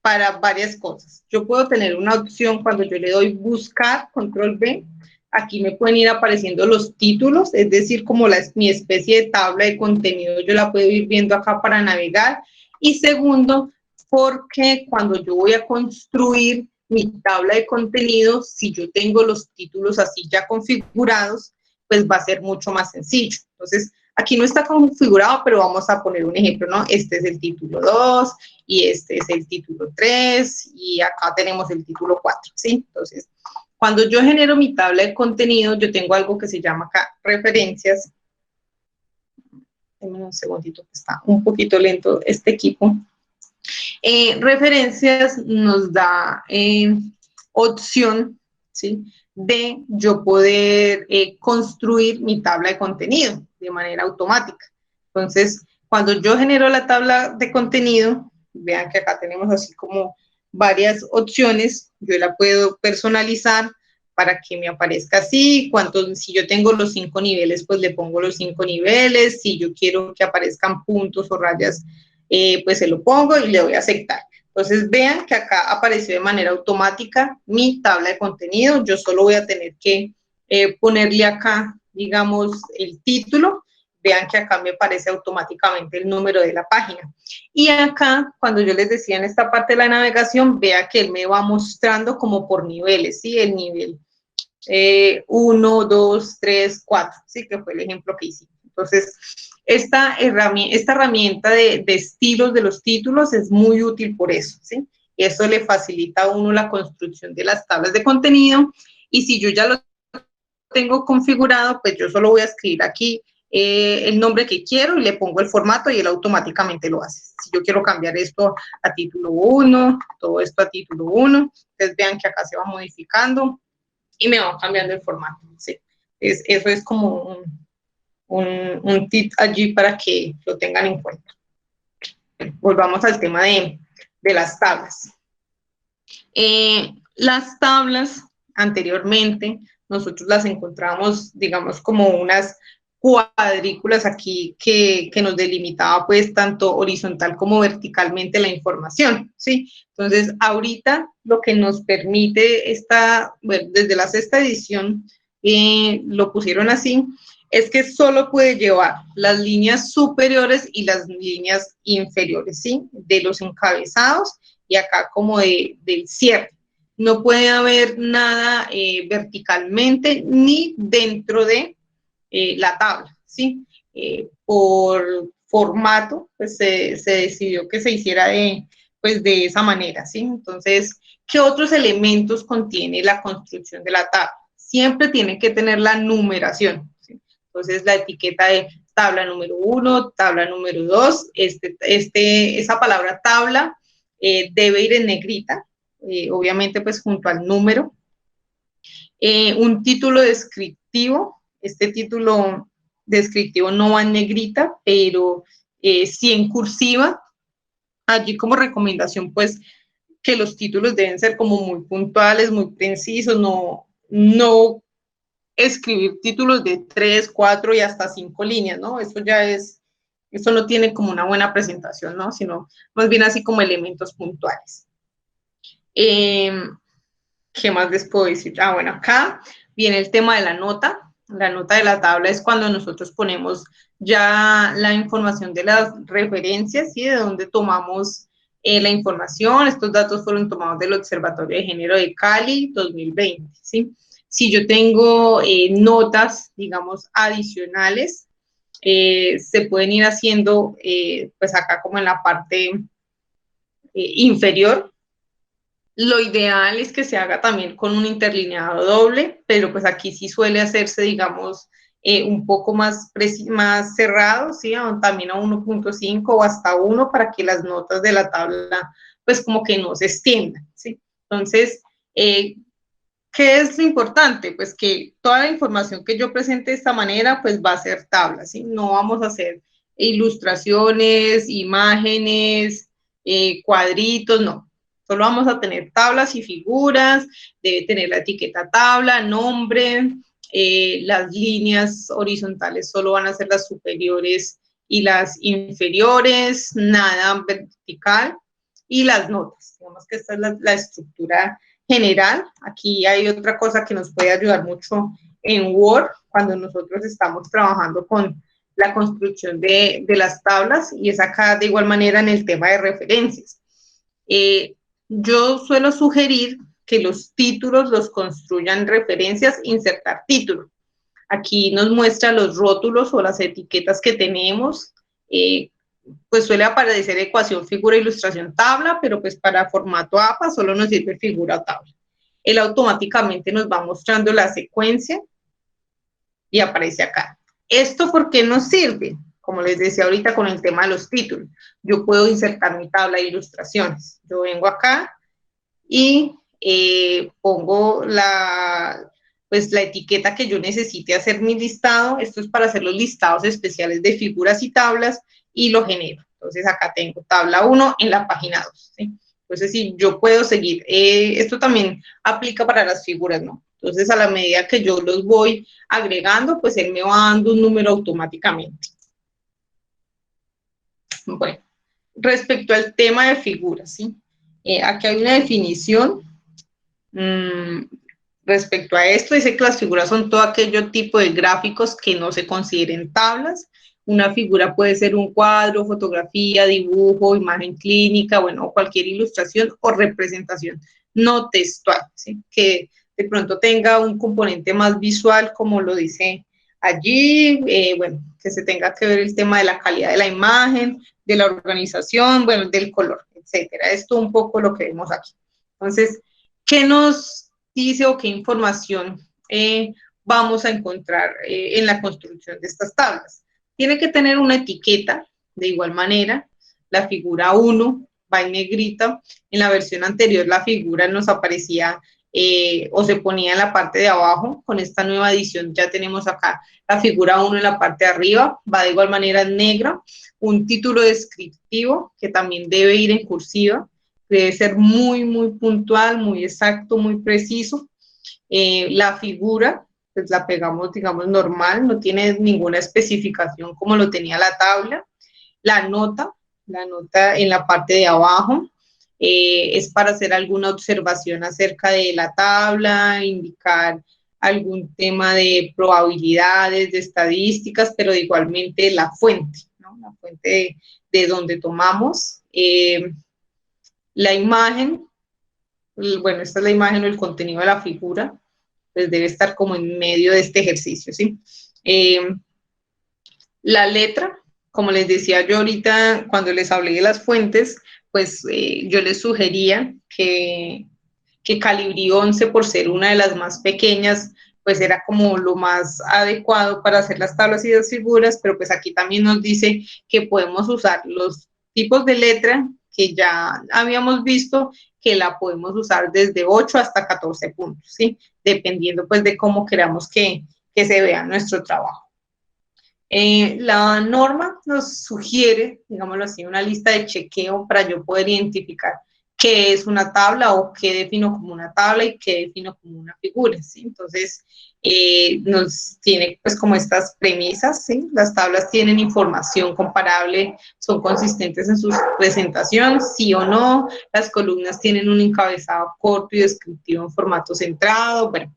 Speaker 1: Para varias cosas. Yo puedo tener una opción cuando yo le doy buscar, control B, aquí me pueden ir apareciendo los títulos, es decir, como mi especie de tabla de contenido, yo la puedo ir viendo acá para navegar. Y segundo, porque cuando yo voy a construir mi tabla de contenido, si yo tengo los títulos así ya configurados, pues va a ser mucho más sencillo. Entonces, aquí no está configurado, pero vamos a poner un ejemplo, ¿no? Este es el título 2 y este es el título 3 y acá tenemos el título 4, ¿sí? Entonces, cuando yo genero mi tabla de contenido, yo tengo algo que se llama acá referencias. Denme un segundito, que está un poquito lento este equipo. Referencias nos da opción, ¿sí?, de yo poder construir mi tabla de contenido de manera automática. Entonces, cuando yo genero la tabla de contenido, vean que acá tenemos así como varias opciones, yo la puedo personalizar para que me aparezca así, si yo tengo los 5 niveles, pues le pongo los 5 niveles, si yo quiero que aparezcan puntos o rayas, pues se lo pongo y le doy a aceptar. Entonces vean que acá apareció de manera automática mi tabla de contenido, yo solo voy a tener que ponerle acá, digamos, el título. Vean que acá me aparece automáticamente el número de la página. Y acá, cuando yo les decía en esta parte de la navegación, vea que él me va mostrando como por niveles, ¿sí? El nivel 1, 2, 3, 4, ¿sí? Que fue el ejemplo que hicimos. Entonces, esta herramienta de estilos de los títulos es muy útil por eso, ¿sí? Eso le facilita a uno la construcción de las tablas de contenido. Y si yo ya lo tengo configurado, pues yo solo voy a escribir aquí el nombre que quiero y le pongo el formato y él automáticamente lo hace. Si yo quiero cambiar esto a título 1, todo esto a título 1, entonces vean que acá se va modificando y me va cambiando el formato. ¿Sí? Eso es como un tip allí para que lo tengan en cuenta. Volvamos al tema de las tablas. Las tablas anteriormente nosotros las encontramos, digamos, como unas cuadrículas aquí que nos delimitaba pues tanto horizontal como verticalmente la información, ¿sí? Entonces, ahorita lo que nos permite bueno, desde la sexta edición lo pusieron así, es que solo puede llevar las líneas superiores y las líneas inferiores, ¿sí? De los encabezados y acá como del cierre. No puede haber nada verticalmente ni dentro de la tabla, ¿sí? Por formato, pues se decidió que se hiciera pues de esa manera, ¿sí? Entonces, ¿qué otros elementos contiene la construcción de la tabla? Siempre tiene que tener la numeración, ¿sí? Entonces, la etiqueta de tabla número 1, tabla número 2, esa palabra tabla debe ir en negrita, obviamente pues junto al número. Un título descriptivo, este título descriptivo no va en negrita, pero sí en cursiva. Allí como recomendación, pues, que los títulos deben ser como muy puntuales, muy precisos, no escribir títulos de 3, 4 y hasta 5 líneas, ¿no? Eso no tiene como una buena presentación, ¿no? Sino más bien así como elementos puntuales. ¿Qué más les puedo decir? Bueno, acá viene el tema de la nota. La nota de la tabla es cuando nosotros ponemos ya la información de las referencias, ¿sí? De dónde tomamos la información. Estos datos fueron tomados del Observatorio de Género de Cali 2020, ¿sí? Si yo tengo notas, digamos, adicionales, se pueden ir haciendo, pues acá como en la parte inferior. Lo ideal es que se haga también con un interlineado doble, pero pues aquí sí suele hacerse, digamos, un poco más cerrado, ¿sí? También a 1.5 o hasta 1 para que las notas de la tabla pues como que no se extiendan, ¿sí? Entonces, ¿qué es lo importante? Pues que toda la información que yo presente de esta manera pues va a ser tabla, ¿sí? No vamos a hacer ilustraciones, imágenes, cuadritos, no. Solo vamos a tener tablas y figuras, debe tener la etiqueta tabla, nombre, las líneas horizontales solo van a ser las superiores y las inferiores, nada vertical, y las notas. Digamos que esta es la estructura general. Aquí hay otra cosa que nos puede ayudar mucho en Word cuando nosotros estamos trabajando con la construcción de las tablas, y es acá de igual manera en el tema de referencias. Yo suelo sugerir que los títulos los construyan referencias, insertar título. Aquí nos muestra los rótulos o las etiquetas que tenemos. Pues suele aparecer ecuación, figura, ilustración, tabla, pero pues para formato APA solo nos sirve figura o tabla. Él automáticamente nos va mostrando la secuencia y aparece acá. ¿Esto por qué nos sirve? Como les decía ahorita con el tema de los títulos, yo puedo insertar mi tabla de ilustraciones. Yo vengo acá y pongo pues la etiqueta que yo necesite hacer mi listado. Esto es para hacer los listados especiales de figuras y tablas y lo genero. Entonces acá tengo tabla 1 en la página 2, ¿sí? Entonces si yo puedo seguir, esto también aplica para las figuras, ¿no? Entonces a la medida que yo los voy agregando, pues él me va dando un número automáticamente. Bueno, respecto al tema de figuras, ¿sí? Aquí hay una definición respecto a esto. Dice que las figuras son todo aquello tipo de gráficos que no se consideren tablas. Una figura puede ser un cuadro, fotografía, dibujo, imagen clínica, bueno, cualquier ilustración o representación no textual, ¿sí? Que de pronto tenga un componente más visual, como lo dice allí, bueno, que se tenga que ver el tema de la calidad de la imagen, de la organización, bueno, del color, etcétera. Esto un poco lo que vemos aquí. Entonces, ¿qué nos dice o qué información vamos a encontrar en la construcción de estas tablas? Tiene que tener una etiqueta, de igual manera, la figura 1 va en negrita. En la versión anterior la figura nos aparecía o se ponía en la parte de abajo. Con esta nueva edición ya tenemos acá la figura 1 en la parte de arriba, va de igual manera en negra. Un título descriptivo que también debe ir en cursiva, debe ser muy, muy puntual, muy exacto, muy preciso. La figura pues la pegamos, digamos, normal, no tiene ninguna especificación como lo tenía la tabla. La nota en la parte de abajo es para hacer alguna observación acerca de la tabla, indicar algún tema de probabilidades, de estadísticas, pero igualmente la fuente, ¿no? La fuente de donde tomamos. La imagen, bueno, esta es la imagen o el contenido de la figura, pues debe estar como en medio de este ejercicio, ¿sí? La letra, como les decía yo ahorita cuando les hablé de las fuentes, pues yo les sugería que Calibri 11, por ser una de las más pequeñas, pues era como lo más adecuado para hacer las tablas y las figuras, pero pues aquí también nos dice que podemos usar los tipos de letra que ya habíamos visto, que la podemos usar desde 8 hasta 14 puntos, ¿sí? Dependiendo pues de cómo queramos que se vea nuestro trabajo. La norma nos sugiere, digámoslo así, una lista de chequeo para yo poder identificar qué es una tabla o qué defino como una tabla y qué defino como una figura, ¿sí? Entonces, nos tiene pues como estas premisas, ¿sí? Las tablas tienen información comparable, son consistentes en su presentación, sí o no, las columnas tienen un encabezado corto y descriptivo en formato centrado, bueno,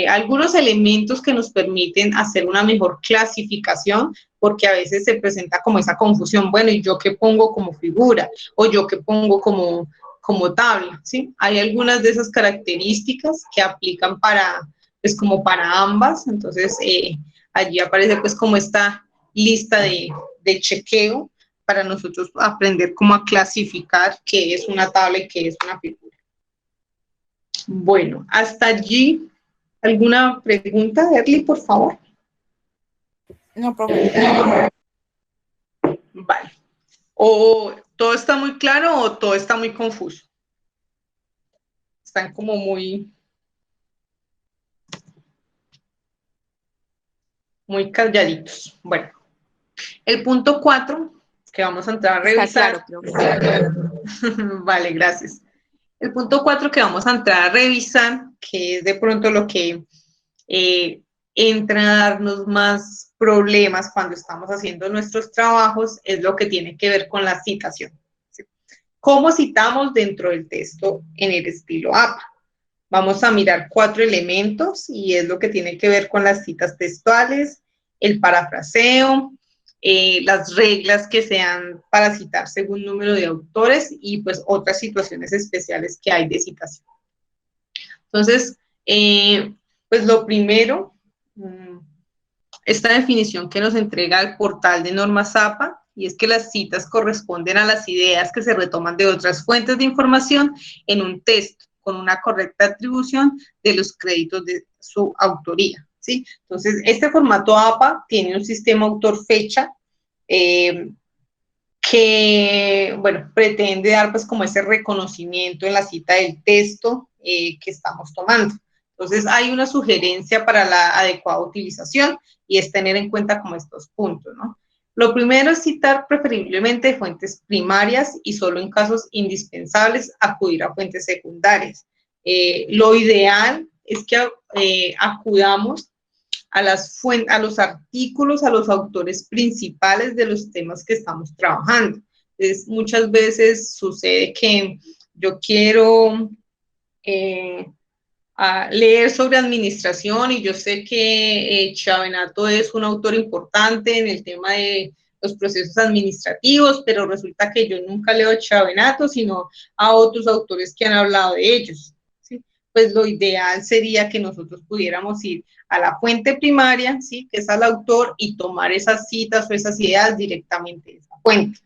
Speaker 1: algunos elementos que nos permiten hacer una mejor clasificación, porque a veces se presenta como esa confusión, bueno, ¿y yo qué pongo como figura? ¿O yo qué pongo como tabla? ¿Sí? Hay algunas de esas características que aplican pues como para ambas, entonces allí aparece pues como esta lista de chequeo para nosotros aprender cómo a clasificar qué es una tabla y qué es una figura. Bueno, hasta allí. ¿Alguna pregunta, Erly, por favor?
Speaker 2: No, profe.
Speaker 1: Vale. ¿O todo está muy claro o todo está muy confuso? Están como muy calladitos. Bueno, el punto 4 que vamos a entrar a revisar.
Speaker 2: Está claro,
Speaker 1: Vale, gracias. El punto 4 que vamos a entrar a revisar, que es de pronto lo que entra a darnos más problemas cuando estamos haciendo nuestros trabajos, es lo que tiene que ver con la citación. ¿Sí? ¿Cómo citamos dentro del texto en el estilo APA? Vamos a mirar 4 elementos y es lo que tiene que ver con las citas textuales, el parafraseo, las reglas que sean para citar según número de autores y pues otras situaciones especiales que hay de citación. Entonces, pues lo primero, esta definición que nos entrega el portal de normas APA, y es que las citas corresponden a las ideas que se retoman de otras fuentes de información en un texto, con una correcta atribución de los créditos de su autoría, ¿sí? Entonces, este formato APA tiene un sistema autor-fecha que, bueno, pretende dar pues como ese reconocimiento en la cita del texto que estamos tomando. Entonces, hay una sugerencia para la adecuada utilización y es tener en cuenta como estos puntos, ¿no? Lo primero es citar preferiblemente fuentes primarias y solo en casos indispensables acudir a fuentes secundarias. Lo ideal es que acudamos a los artículos, a los autores principales de los temas que estamos trabajando. Entonces, muchas veces sucede que yo quiero leer sobre administración y yo sé que Chavenato es un autor importante en el tema de los procesos administrativos, pero resulta que yo nunca leo a Chavenato, sino a otros autores que han hablado de ellos. ¿Sí? Pues lo ideal sería que nosotros pudiéramos ir a la fuente primaria, ¿sí? Que es al autor, y tomar esas citas o esas ideas directamente de esa fuente.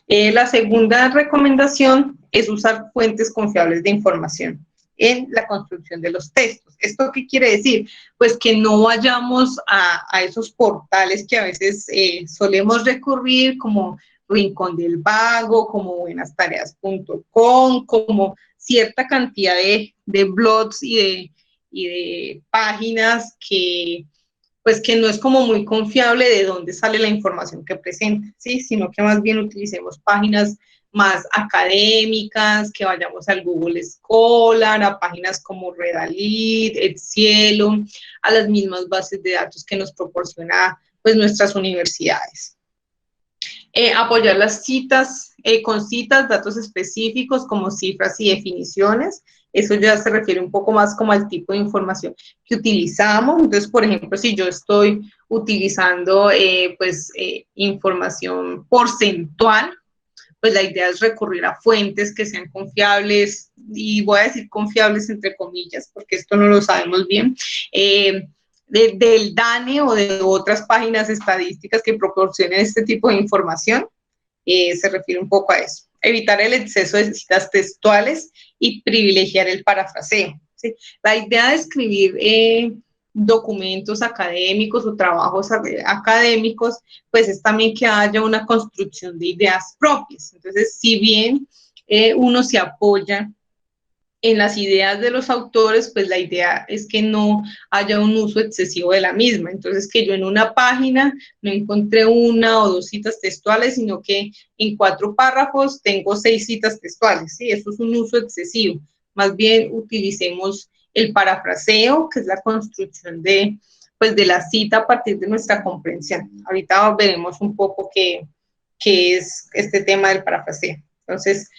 Speaker 1: La segunda recomendación es usar fuentes confiables de información en la construcción de los textos. ¿Esto qué quiere decir? Pues que no vayamos a esos portales que a veces solemos recurrir, como Rincón del Vago, como buenastareas.com, como cierta cantidad de blogs y de páginas que pues que no es como muy confiable de dónde sale la información que presenta, ¿sí? Sino que más bien utilicemos páginas más académicas, que vayamos al Google Scholar, a páginas como Redalit, El Cielo, a las mismas bases de datos que nos proporciona pues nuestras universidades. Apoyar las citas con citas, datos específicos como cifras y definiciones. Eso ya se refiere un poco más como al tipo de información que utilizamos. Entonces, por ejemplo, si yo estoy utilizando información porcentual, pues la idea es recurrir a fuentes que sean confiables, y voy a decir confiables entre comillas, porque esto no lo sabemos bien, del DANE o de otras páginas estadísticas que proporcionen este tipo de información. Se refiere un poco a eso. Evitar el exceso de citas textuales y privilegiar el parafraseo, ¿sí? La idea de escribir documentos académicos o trabajos académicos, pues es también que haya una construcción de ideas propias. Entonces, si bien uno se apoya en las ideas de los autores, pues la idea es que no haya un uso excesivo de la misma. Entonces, que yo en una página no encontré una o dos citas textuales, sino que en 4 párrafos tengo 6 citas textuales, ¿sí? Eso es un uso excesivo. Más bien utilicemos el parafraseo, que es la construcción de la cita a partir de nuestra comprensión. Ahorita veremos un poco qué es este tema del parafraseo. Entonces,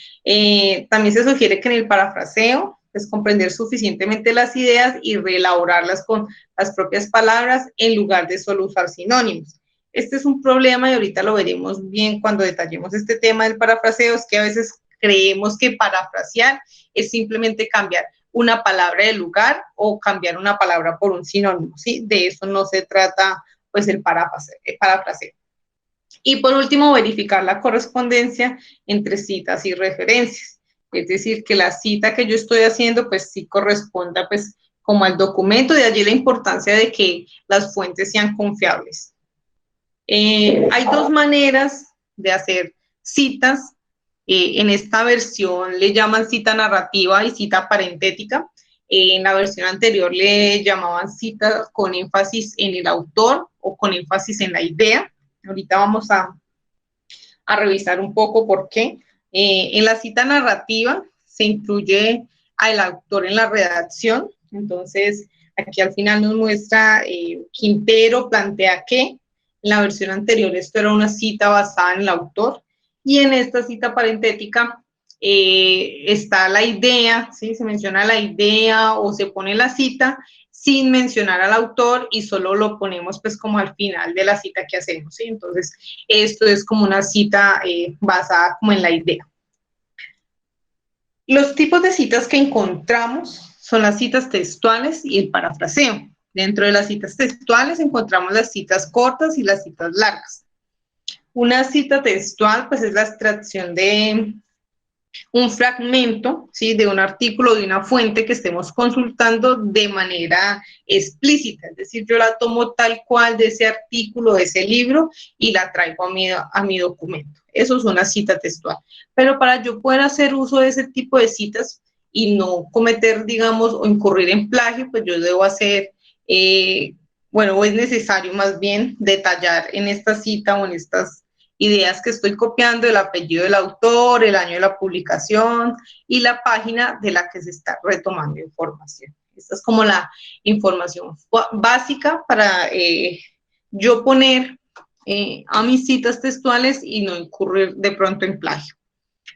Speaker 1: también se sugiere que en el parafraseo, pues comprender suficientemente las ideas y reelaborarlas con las propias palabras en lugar de solo usar sinónimos. Este es un problema y ahorita lo veremos bien cuando detallemos este tema del parafraseo, es que a veces creemos que parafrasear es simplemente cambiar una palabra de lugar o cambiar una palabra por un sinónimo, ¿sí? De eso no se trata, pues, el parafraseo. Y por último, verificar la correspondencia entre citas y referencias. Es decir, que la cita que yo estoy haciendo, pues sí corresponda, pues, como al documento, de allí la importancia de que las fuentes sean confiables. Hay 2 maneras de hacer citas. En esta versión le llaman cita narrativa y cita parentética. En la versión anterior le llamaban cita con énfasis en el autor o con énfasis en la idea. Ahorita vamos a revisar un poco por qué. En la cita narrativa se incluye al autor en la redacción. Entonces, aquí al final nos muestra Quintero plantea que en la versión anterior esto era una cita basada en el autor, y en esta cita parentética está la idea, ¿sí? Se menciona la idea o se pone la cita sin mencionar al autor y solo lo ponemos pues como al final de la cita que hacemos, ¿sí? Entonces, esto es como una cita basada como en la idea. Los tipos de citas que encontramos son las citas textuales y el parafraseo. Dentro de las citas textuales encontramos las citas cortas y las citas largas. Una cita textual, pues, es la extracción de un fragmento, ¿sí? De un artículo, de una fuente que estemos consultando de manera explícita. Es decir, yo la tomo tal cual de ese artículo, de ese libro, y la traigo a mi documento. Eso es una cita textual. Pero para yo poder hacer uso de ese tipo de citas y no cometer, digamos, o incurrir en plagio, pues yo debo hacer, o es necesario más bien detallar en esta cita o en estas ideas que estoy copiando el apellido del autor, el año de la publicación y la página de la que se está retomando información. Esta es como la información básica para yo poner a mis citas textuales y no incurrir de pronto en plagio.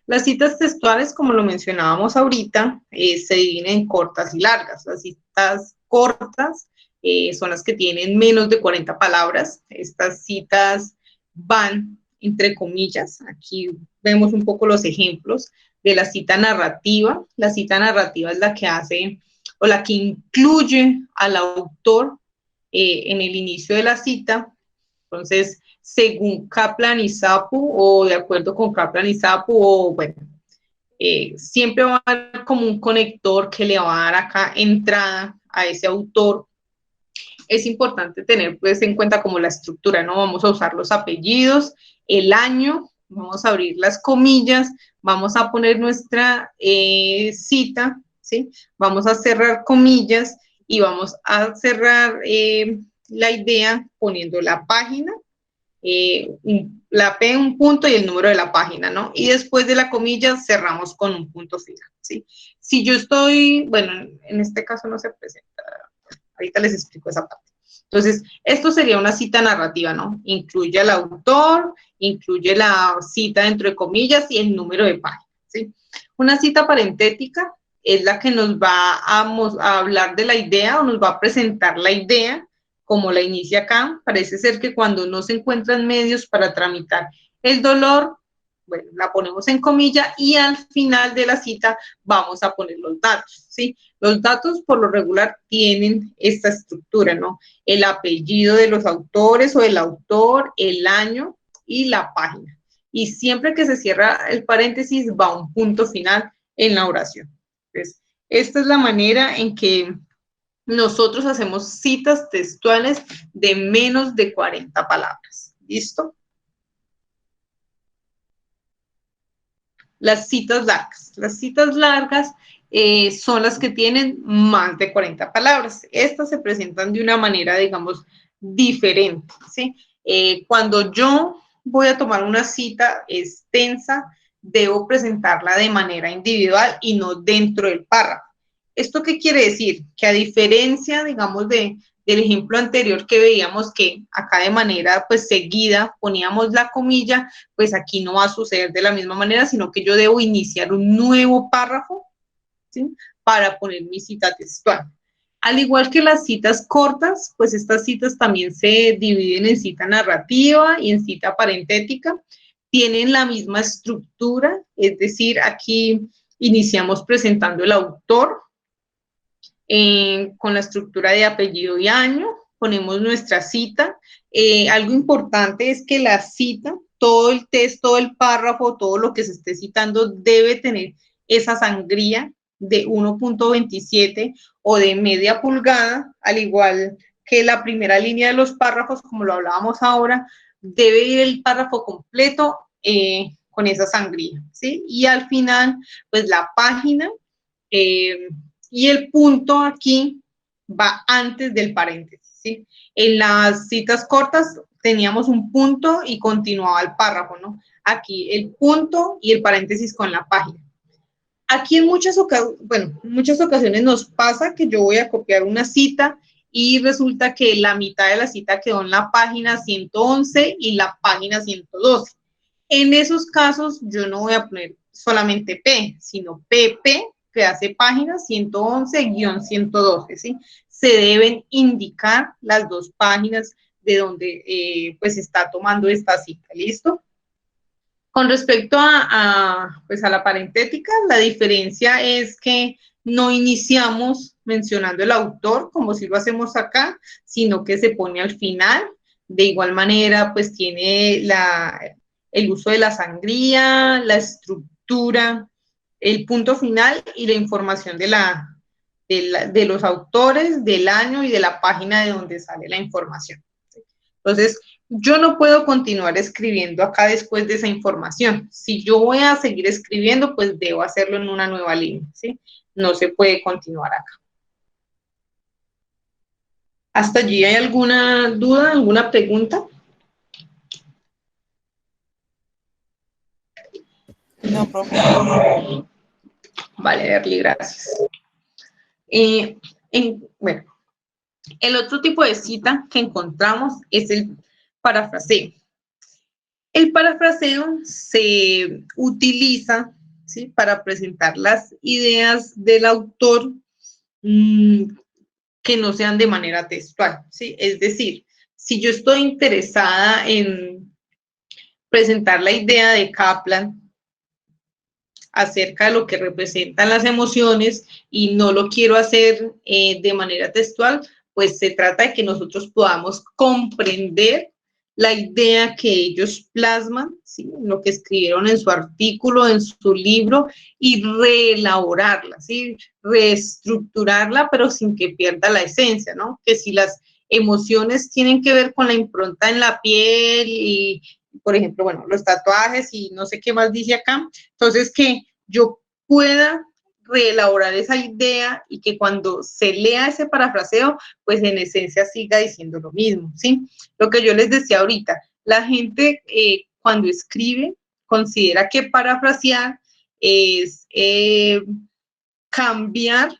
Speaker 1: Las citas textuales, como lo mencionábamos ahorita, se dividen en cortas y largas. Las citas cortas son las que tienen menos de 40 palabras. Estas citas van entre comillas. Aquí vemos un poco los ejemplos de la cita narrativa. La cita narrativa es la que hace o la que incluye al autor en el inicio de la cita. Entonces, según Kaplan y Sapu, o de acuerdo con Kaplan y Sapu, o bueno, siempre va a haber como un conector que le va a dar acá entrada a ese autor. Es importante tener pues en cuenta como la estructura, ¿no? Vamos a usar los apellidos, el año, vamos a abrir las comillas, vamos a poner nuestra cita, ¿sí? Vamos a cerrar comillas y vamos a cerrar la idea poniendo la página, la P, un punto y el número de la página, ¿no? Y después de la comilla cerramos con un punto final, ¿sí? Si yo estoy, bueno, en este caso no se presenta ahorita les explico esa parte. Entonces, esto sería una cita narrativa, ¿no? Incluye al autor, incluye la cita dentro de comillas y el número de páginas, ¿sí? Una cita parentética es la que nos va a hablar de la idea o nos va a presentar la idea como la inicia acá. Parece ser que cuando no se encuentran medios para tramitar el dolor, bueno, la ponemos en comilla y al final de la cita vamos a poner los datos, ¿sí? Los datos por lo regular tienen esta estructura, ¿no? El apellido de los autores o el autor, el año y la página. Y siempre que se cierra el paréntesis va un punto final en la oración. Entonces, esta es la manera en que nosotros hacemos citas textuales de menos de 40 palabras. ¿Listo? Las citas largas. Las citas largas son las que tienen más de 40 palabras. Estas se presentan de una manera, digamos, diferente, ¿sí? Cuando yo voy a tomar una cita extensa, debo presentarla de manera individual y no dentro del párrafo. ¿Esto qué quiere decir? Que a diferencia, digamos, del ejemplo anterior que veíamos que acá de manera pues seguida poníamos la comilla, pues aquí no va a suceder de la misma manera, sino que yo debo iniciar un nuevo párrafo, ¿sí? Para poner mi cita textual. Al igual que las citas cortas, pues estas citas también se dividen en cita narrativa y en cita parentética. Tienen la misma estructura, es decir, aquí iniciamos presentando el autor, con la estructura de apellido y año, ponemos nuestra cita. Algo importante es que la cita, todo el texto, el párrafo, todo lo que se esté citando debe tener esa sangría de 1.27 o de media pulgada, al igual que la primera línea de los párrafos, como lo hablábamos ahora, debe ir el párrafo completo con esa sangría, ¿sí? Y al final, pues la página y el punto aquí va antes del paréntesis, ¿sí? En las citas cortas teníamos un punto y continuaba el párrafo, ¿no? Aquí el punto y el paréntesis con la página. Aquí en muchas ocasiones nos pasa que yo voy a copiar una cita y resulta que la mitad de la cita quedó en la página 111 y la página 112. En esos casos yo no voy a poner solamente P, sino PP, que hace página 111-112, ¿sí? Se deben indicar las dos páginas de donde pues está tomando esta cita, ¿listo? Con respecto pues a la parentética, la diferencia es que no iniciamos mencionando el autor, como si lo hacemos acá, sino que se pone al final. De igual manera, pues tiene el uso de la sangría, la estructura, el punto final y la información de los autores, del año y de la página de donde sale la información. Entonces, yo no puedo continuar escribiendo acá después de esa información. Si yo voy a seguir escribiendo, pues debo hacerlo en una nueva línea, ¿sí? No se puede continuar acá. ¿Hasta allí hay alguna duda, alguna pregunta?
Speaker 2: No, profe.
Speaker 1: Vale, Berly, gracias. Bueno, el otro tipo de cita que encontramos es el parafraseo. El parafraseo se utiliza, ¿sí?, para presentar las ideas del autor que no sean de manera textual, ¿sí? Es decir, si yo estoy interesada en presentar la idea de Kaplan acerca de lo que representan las emociones y no lo quiero hacer de manera textual, pues se trata de que nosotros podamos comprender la idea que ellos plasman, ¿sí?, lo que escribieron en su artículo, en su libro, y reelaborarla, ¿sí?, reestructurarla, pero sin que pierda la esencia, ¿no? Que si las emociones tienen que ver con la impronta en la piel y, por ejemplo, bueno, los tatuajes y no sé qué más dice acá, entonces que yo pueda reelaborar esa idea y que cuando se lea ese parafraseo, pues en esencia siga diciendo lo mismo, ¿sí? Lo que yo les decía ahorita, la gente cuando escribe considera que parafrasear es cambiar,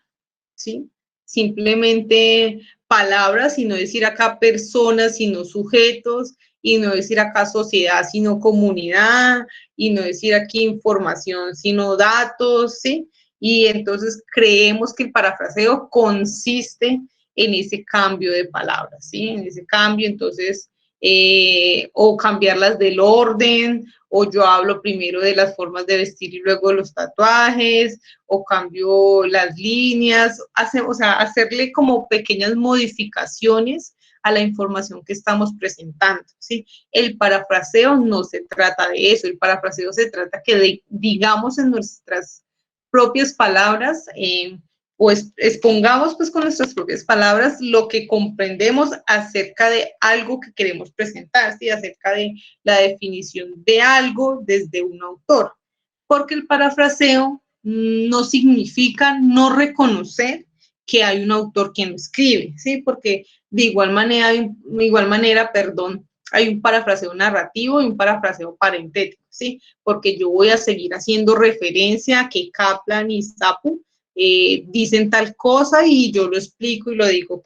Speaker 1: ¿sí?, simplemente palabras y no decir acá personas, sino sujetos, y no decir acá sociedad, sino comunidad, y no decir aquí información, sino datos, ¿sí? Y entonces creemos que el parafraseo consiste en ese cambio de palabras, ¿sí? En ese cambio, entonces, o cambiarlas del orden, o yo hablo primero de las formas de vestir y luego de los tatuajes, o cambio las líneas, o sea, hacerle como pequeñas modificaciones a la información que estamos presentando, ¿sí? El parafraseo no se trata de eso, el parafraseo se trata que digamos en nuestras propias palabras, pues expongamos pues con nuestras propias palabras lo que comprendemos acerca de algo que queremos presentar, ¿sí? Acerca de la definición de algo desde un autor, porque el parafraseo no significa no reconocer que hay un autor quien lo escribe, ¿sí? Porque de igual manera, hay un parafraseo narrativo y un parafraseo parentético, ¿sí? Porque yo voy a seguir haciendo referencia a que Kaplan y Sapu dicen tal cosa y yo lo explico y lo digo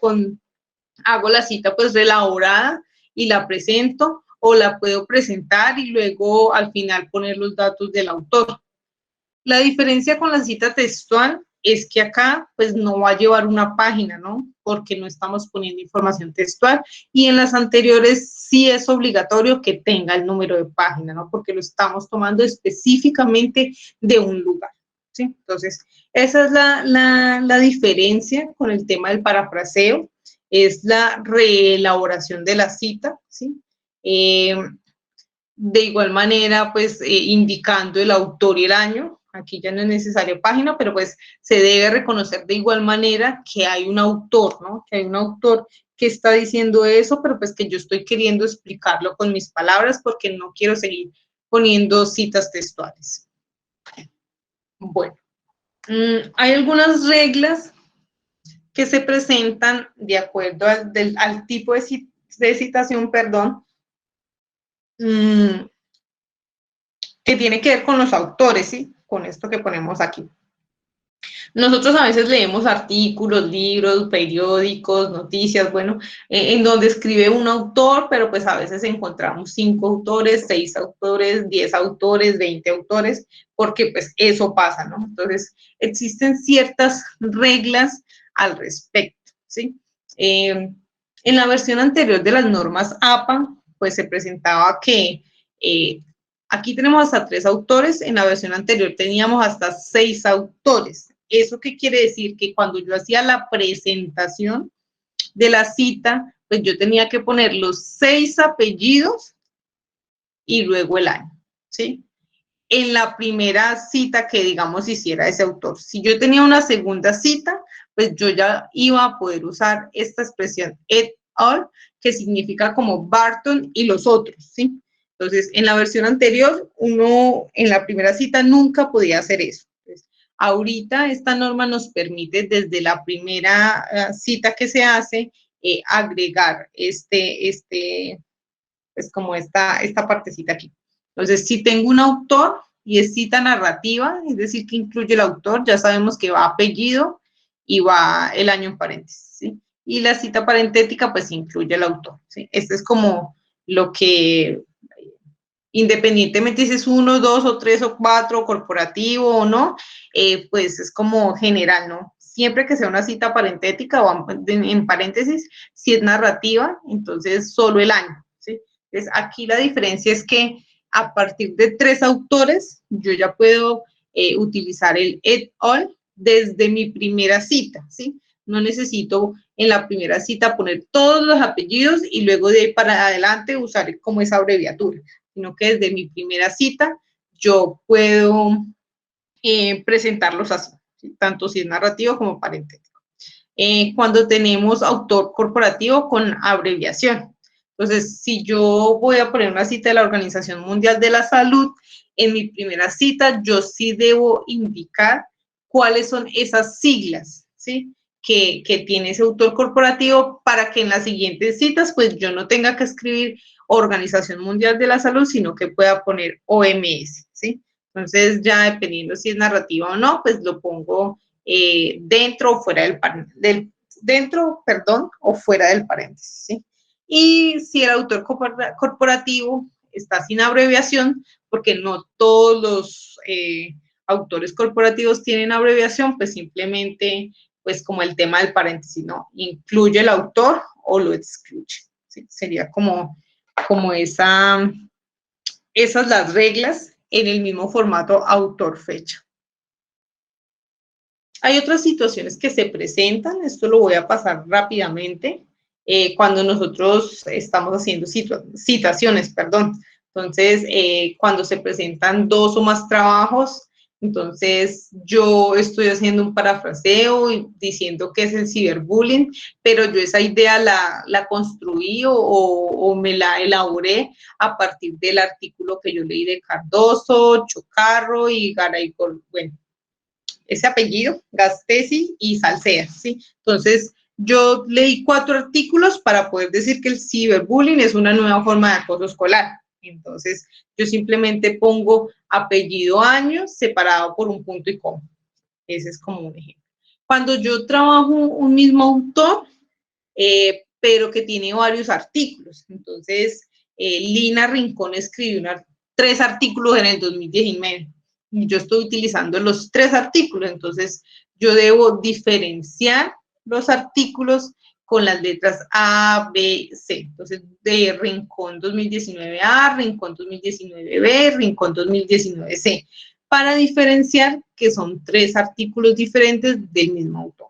Speaker 1: hago la cita pues reelaborada y la presento, o la puedo presentar y luego al final poner los datos del autor. La diferencia con la cita textual es que acá pues no va a llevar una página, ¿no? Porque no estamos poniendo información textual, y en las anteriores sí es obligatorio que tenga el número de página, ¿no? Porque lo estamos tomando específicamente de un lugar, ¿sí? Entonces, esa es la diferencia con el tema del parafraseo, es la reelaboración de la cita, ¿sí? De igual manera, pues indicando el autor y el año. Aquí ya no es necesaria página, pero pues se debe reconocer de igual manera que hay un autor, ¿no? Que hay un autor que está diciendo eso, pero pues que yo estoy queriendo explicarlo con mis palabras porque no quiero seguir poniendo citas textuales. Bueno, hay algunas reglas que se presentan de acuerdo al tipo de citación, perdón, que tiene que ver con los autores, ¿sí? Con esto que ponemos aquí. Nosotros a veces leemos artículos, libros, periódicos, noticias, bueno, en donde escribe un autor, pero pues a veces encontramos 5 autores, 6 autores, 10 autores, 20 autores, porque pues eso pasa, ¿no? Entonces, existen ciertas reglas al respecto, ¿sí? En la versión anterior de las normas APA, pues se presentaba que aquí tenemos hasta 3 autores, en la versión anterior teníamos hasta 6 autores. ¿Eso qué quiere decir? Que cuando yo hacía la presentación de la cita, pues yo tenía que poner los 6 apellidos y luego el año, ¿sí? En la primera cita que, digamos, hiciera ese autor. Si yo tenía una segunda cita, pues yo ya iba a poder usar esta expresión et al, que significa como Barton y los otros, ¿sí? Entonces, en la versión anterior, uno en la primera cita nunca podía hacer eso. Entonces, ahorita esta norma nos permite desde la primera cita que se hace agregar pues como esta partecita aquí. Entonces, si tengo un autor y es cita narrativa, es decir, que incluye el autor, ya sabemos que va apellido y va el año en paréntesis, ¿sí? Y la cita parentética, pues incluye el autor, ¿sí? Este es como lo que, independientemente si es 1, 2 o 3 o 4, corporativo o no, pues es como general, ¿no? Siempre que sea una cita parentética o en paréntesis, si es narrativa, entonces solo el año, ¿sí? Entonces, aquí la diferencia es que a partir de 3 autores, yo ya puedo utilizar el et al desde mi primera cita, ¿sí? No necesito en la primera cita poner todos los apellidos y luego de ahí para adelante usar como esa abreviatura, sino que desde mi primera cita yo puedo presentarlos así, ¿sí? Tanto si es narrativo como parentético. Cuando tenemos autor corporativo con abreviación. Entonces, si yo voy a poner una cita de la Organización Mundial de la Salud, en mi primera cita yo sí debo indicar cuáles son esas siglas, ¿sí? Que tiene ese autor corporativo para que en las siguientes citas pues yo no tenga que escribir Organización Mundial de la Salud, sino que pueda poner OMS, ¿sí? Entonces ya dependiendo si es narrativa o no, pues lo pongo dentro o fuera dentro, perdón, o fuera del paréntesis, ¿sí? Y si el autor corporativo está sin abreviación, porque no todos los autores corporativos tienen abreviación, pues simplemente, pues como el tema del paréntesis, ¿no? Incluye el autor o lo excluye, ¿sí? Sería como esas las reglas en el mismo formato autor-fecha. Hay otras situaciones que se presentan, esto lo voy a pasar rápidamente, cuando nosotros estamos haciendo citaciones, perdón. Entonces, cuando se presentan dos o más trabajos, entonces yo estoy haciendo un parafraseo y diciendo que es el ciberbullying, pero yo esa idea la construí o me la elaboré a partir del artículo que yo leí de Cardoso, Chocarro y Garay, bueno, ese apellido, Gastesi y Salcea, ¿sí? Entonces, yo leí 4 artículos para poder decir que el ciberbullying es una nueva forma de acoso escolar. Entonces, yo simplemente pongo apellido, año, separado por un punto y coma. Ese es como un ejemplo. Cuando yo trabajo un mismo autor, pero que tiene varios artículos. Entonces, Lina Rincón escribió 3 artículos en el 2019. Yo estoy utilizando los 3 artículos, entonces yo debo diferenciar los artículos con las letras A, B, C. Entonces, de Rincón 2019A, Rincón 2019B, Rincón 2019C, para diferenciar que son 3 artículos diferentes del mismo autor.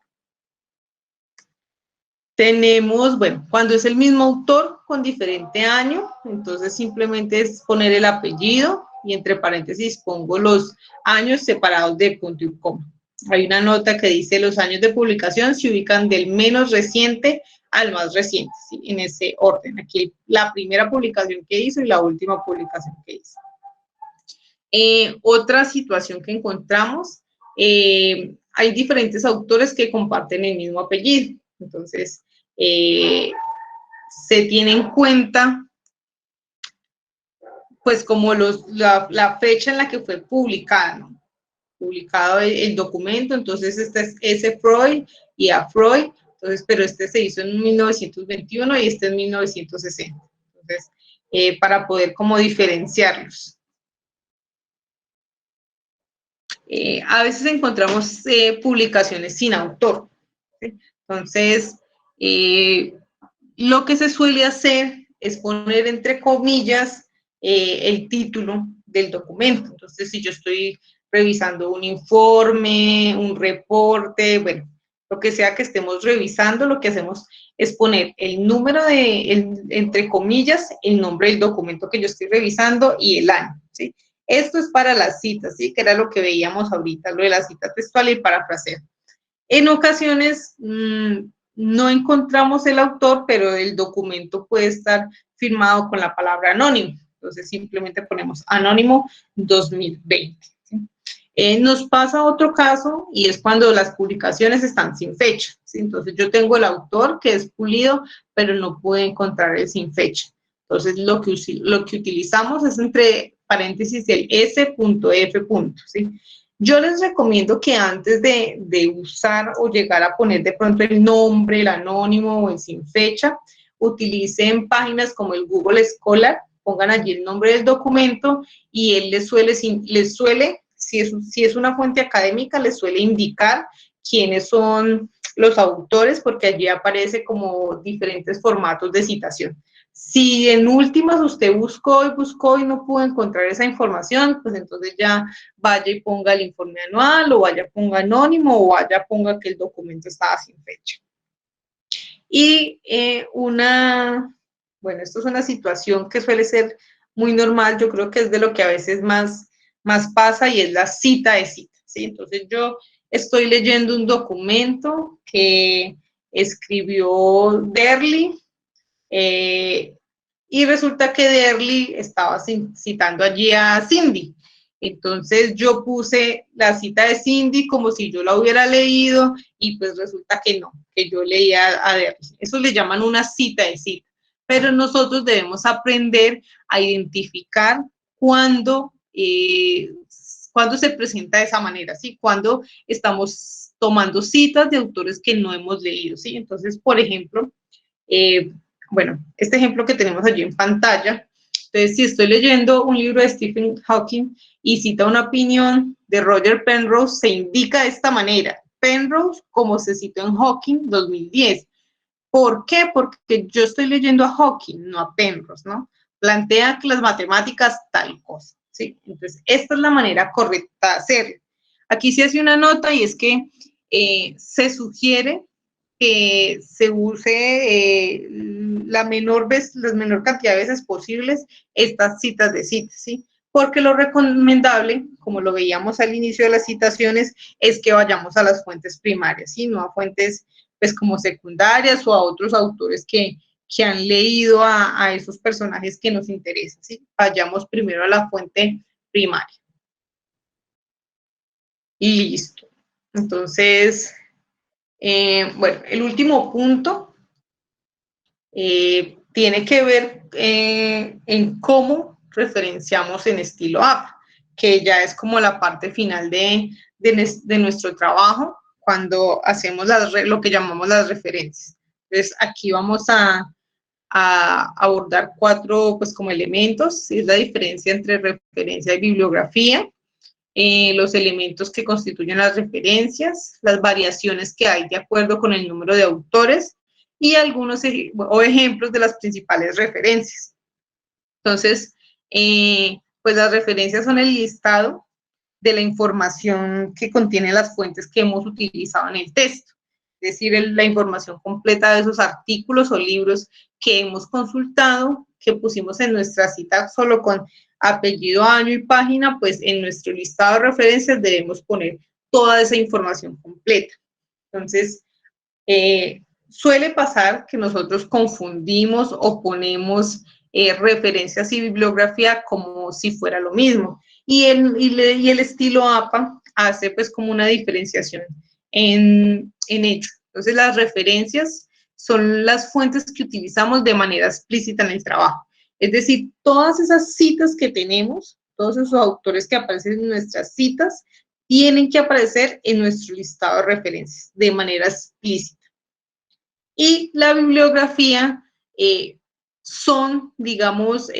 Speaker 1: Tenemos, bueno, cuando es el mismo autor con diferente año, entonces simplemente es poner el apellido y entre paréntesis pongo los años separados de punto y coma. Hay una nota que dice los años de publicación se ubican del menos reciente al más reciente, ¿sí? En ese orden. Aquí la primera publicación que hizo y la última publicación que hizo. Otra situación que encontramos, hay diferentes autores que comparten el mismo apellido. Entonces, se tiene en cuenta, pues, como la fecha en la que fue publicada, ¿no? Publicado el documento, entonces este es S. Freud y A. Freud, entonces, pero este se hizo en 1921 y este en 1960. Entonces, para poder como diferenciarlos. A veces encontramos publicaciones sin autor, ¿sí? Entonces, lo que se suele hacer es poner entre comillas el título del documento. Entonces, si yo estoy revisando un informe, un reporte, bueno, lo que sea que estemos revisando, lo que hacemos es poner el número entre comillas, el nombre del documento que yo estoy revisando y el año, ¿sí? Esto es para las citas, ¿sí? Que era lo que veíamos ahorita, lo de la cita textual y parafraseo. En ocasiones no encontramos el autor, pero el documento puede estar firmado con la palabra anónimo. Entonces simplemente ponemos anónimo 2020. ¿Sí? Nos pasa otro caso y es cuando las publicaciones están sin fecha, ¿sí? Entonces yo tengo el autor que es Pulido, pero no pude encontrar el sin fecha. Entonces lo que utilizamos es entre paréntesis el S.F. ¿Sí? Yo les recomiendo que antes de usar o llegar a poner de pronto el nombre, el anónimo o el sin fecha, utilicen páginas como el Google Scholar, pongan allí el nombre del documento y él les suele si es una fuente académica, les suele indicar quiénes son los autores, porque allí aparece como diferentes formatos de citación. Si en últimas usted buscó y no pudo encontrar esa información, pues entonces ya vaya y ponga el informe anual, o vaya ponga anónimo, o vaya ponga que el documento estaba sin fecha. Y bueno, esto es una situación que suele ser muy normal, yo creo que es de lo que a veces más pasa, y es la cita de cita, ¿sí? Entonces yo estoy leyendo un documento que escribió Derli, y resulta que Derli estaba citando allí a Cindy. Entonces yo puse la cita de Cindy como si yo la hubiera leído y pues resulta que no, que yo leía a Derli. Eso le llaman una cita de cita. Pero nosotros debemos aprender a identificar cuándo se presenta de esa manera, ¿sí? Cuando estamos tomando citas de autores que no hemos leído, ¿sí? Entonces, por ejemplo, bueno, este ejemplo que tenemos allí en pantalla, entonces, si estoy leyendo un libro de Stephen Hawking y cita una opinión de Roger Penrose, se indica de esta manera, Penrose, como se citó en Hawking 2010. ¿Por qué? Porque yo estoy leyendo a Hawking, no a Penrose, ¿no? Plantea que las matemáticas tal cosa, ¿sí? Entonces, esta es la manera correcta de hacerlo. Aquí se hace una nota y es que se sugiere que se use la menor cantidad de veces posibles estas citas de citas, ¿sí? Porque lo recomendable, como lo veíamos al inicio de las citaciones, es que vayamos a las fuentes primarias, ¿sí? No a fuentes pues como secundarias o a otros autores que han leído a esos personajes que nos interesan, ¿sí? Vayamos primero a la fuente primaria. Y listo. Entonces, bueno, el último punto tiene que ver en cómo referenciamos en estilo APA, que ya es como la parte final de nuestro trabajo cuando hacemos lo que llamamos las referencias. Entonces, aquí vamos a abordar 4 pues como elementos, es la diferencia entre referencia y bibliografía, los elementos que constituyen las referencias, las variaciones que hay de acuerdo con el número de autores y algunos ejemplos de las principales referencias. Entonces, pues las referencias son el listado de la información que contiene las fuentes que hemos utilizado en el texto, es decir, la información completa de esos artículos o libros que hemos consultado, que pusimos en nuestra cita solo con apellido, año y página, pues en nuestro listado de referencias debemos poner toda esa información completa. Entonces, suele pasar que nosotros confundimos o ponemos referencias y bibliografía como si fuera lo mismo. Y el estilo APA hace pues como una diferenciación en ello. Entonces, las referencias son las fuentes que utilizamos de manera explícita en el trabajo. Es decir, todas esas citas que tenemos, todos esos autores que aparecen en nuestras citas, tienen que aparecer en nuestro listado de referencias de manera explícita. Y la bibliografía son, digamos,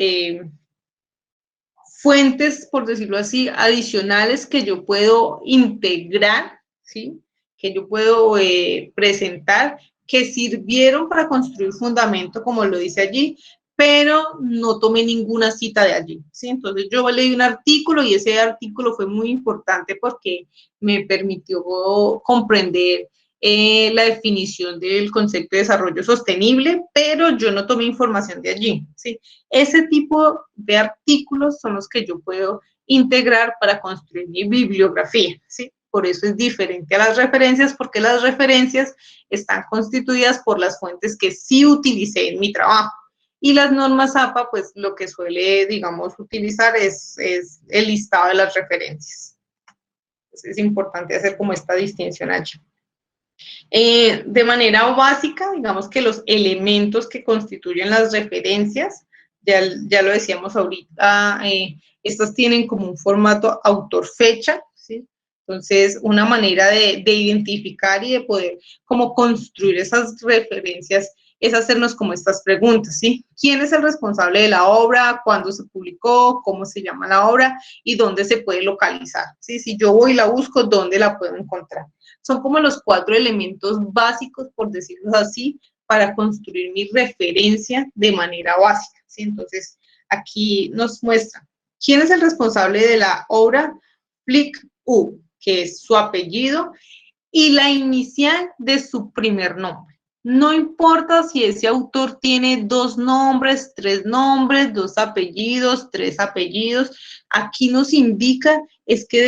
Speaker 1: fuentes, por decirlo así, adicionales que yo puedo integrar, ¿sí? Que yo puedo presentar, que sirvieron para construir fundamento, como lo dice allí, pero no tomé ninguna cita de allí, ¿sí? Entonces yo leí un artículo y ese artículo fue muy importante porque me permitió comprender la definición del concepto de desarrollo sostenible, pero yo no tomé información de allí, ¿sí? Ese tipo de artículos son los que yo puedo integrar para construir mi bibliografía, ¿sí? Por eso es diferente a las referencias, porque las referencias están constituidas por las fuentes que sí utilicé en mi trabajo. Y las normas APA, pues lo que suele, digamos, utilizar es el listado de las referencias. Entonces es importante hacer como esta distinción allí. De manera básica, digamos que los elementos que constituyen las referencias, ya lo decíamos ahorita, estas tienen como un formato autor-fecha, ¿sí? Entonces, una manera de identificar y de poder como construir esas referencias es hacernos como estas preguntas, ¿sí? ¿Quién es el responsable de la obra? ¿Cuándo se publicó? ¿Cómo se llama la obra? ¿Y dónde se puede localizar? ¿Sí? Si yo voy y la busco, ¿dónde la puedo encontrar? Son como los 4 elementos básicos, por decirlo así, para construir mi referencia de manera básica, ¿sí? Entonces, aquí nos muestra quién es el responsable de la obra Flick U, que es su apellido, y la inicial de su primer nombre. No importa si ese autor tiene 2 nombres, 3 nombres, 2 apellidos, 3 apellidos. Aquí nos indica es que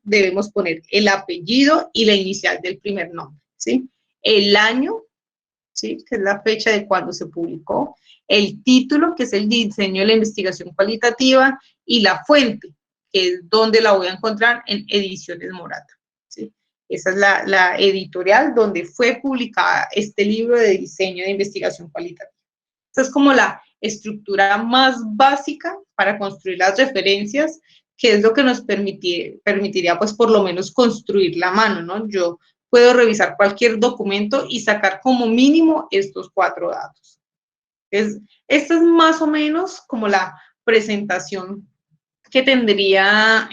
Speaker 1: debemos poner el apellido y la inicial del primer nombre, ¿sí? El año, ¿sí? Que es la fecha de cuando se publicó. El título, que es el diseño de la investigación cualitativa. Y la fuente, que es donde la voy a encontrar en Ediciones Morata, ¿sí? Esa es la editorial donde fue publicada este libro de diseño de investigación cualitativa. Esta es como la estructura más básica para construir las referencias, que es lo que nos permitiría, pues, por lo menos construir la mano, ¿no? Yo puedo revisar cualquier documento y sacar como mínimo estos 4 datos. Esta es más o menos como la presentación que tendría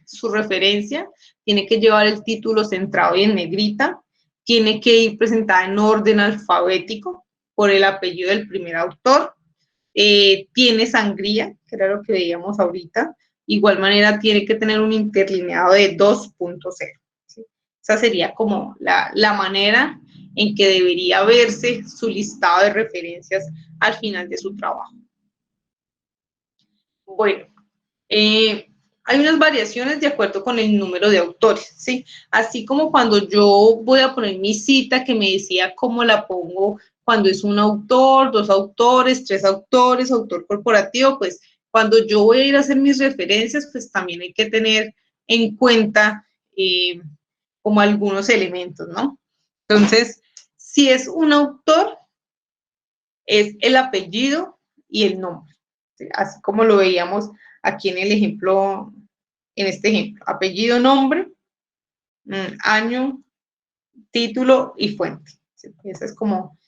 Speaker 1: su referencia. Tiene que llevar el título centrado y en negrita, tiene que ir presentada en orden alfabético por el apellido del primer autor, tiene sangría, que era lo que veíamos ahorita, igual manera tiene que tener un interlineado de 2.0. ¿sí? Esa sería como la manera en que debería verse su listado de referencias al final de su trabajo. Bueno, hay unas variaciones de acuerdo con el número de autores, ¿sí? Así como cuando yo voy a poner mi cita que me decía cómo la pongo cuando es un autor, 2 autores, 3 autores, autor corporativo, pues cuando yo voy a ir a hacer mis referencias, pues también hay que tener en cuenta como algunos elementos, ¿no? Entonces, si es un autor, es el apellido y el nombre, ¿sí? Así como lo veíamos aquí en el ejemplo, en este ejemplo, apellido, nombre, año, título y fuente. ¿Sí? Esa es como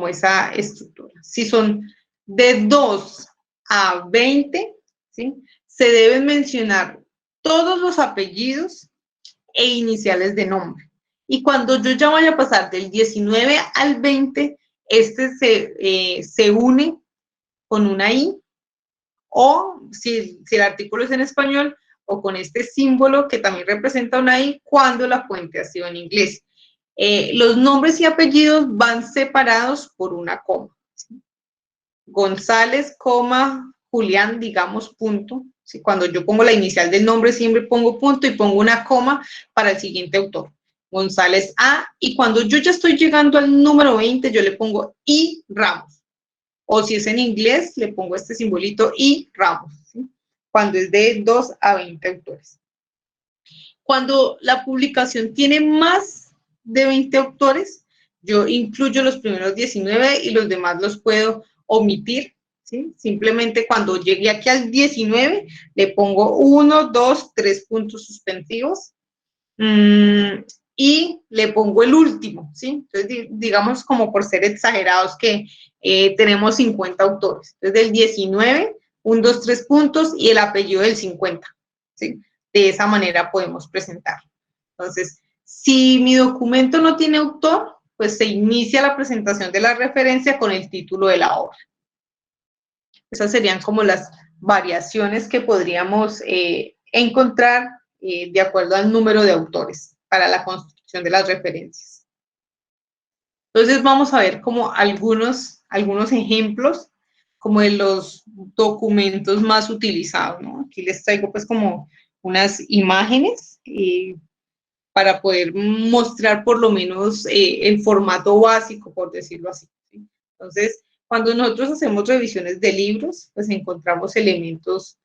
Speaker 1: esa estructura. Si son de 2 a 20, ¿sí? Se deben mencionar todos los apellidos e iniciales de nombre. Y cuando yo ya vaya a pasar del 19 al 20, se une con una I, o si el artículo es en español, o con este símbolo que también representa una I cuando la fuente ha sido en inglés. Los nombres y apellidos van separados por una coma. ¿Sí? González, coma, Julián, digamos, punto. ¿Sí? Cuando yo pongo la inicial del nombre, siempre pongo punto y pongo una coma para el siguiente autor. González A, y cuando yo ya estoy llegando al número 20, yo le pongo I Ramos. O si es en inglés, le pongo este simbolito I Ramos, ¿sí? Cuando es de 2 a 20 autores. Cuando la publicación tiene más de 20 autores, yo incluyo los primeros 19 y los demás los puedo omitir, ¿sí? Simplemente cuando llegue aquí al 19, le pongo 1, 2, 3 puntos suspensivos y le pongo el último, ¿sí? Entonces, digamos como por ser exagerados que tenemos 50 autores. Entonces, del 19, 1, 2, 3 puntos y el apellido del 50, ¿sí? De esa manera podemos presentarlo. Entonces, si mi documento no tiene autor, pues se inicia la presentación de la referencia con el título de la obra. Esas serían como las variaciones que podríamos encontrar de acuerdo al número de autores para la construcción de las referencias. Entonces vamos a ver como algunos ejemplos como de los documentos más utilizados, ¿no? Aquí les traigo pues como unas imágenes para poder mostrar por lo menos el formato básico, por decirlo así, ¿sí? Entonces, cuando nosotros hacemos revisiones de libros, pues encontramos elementos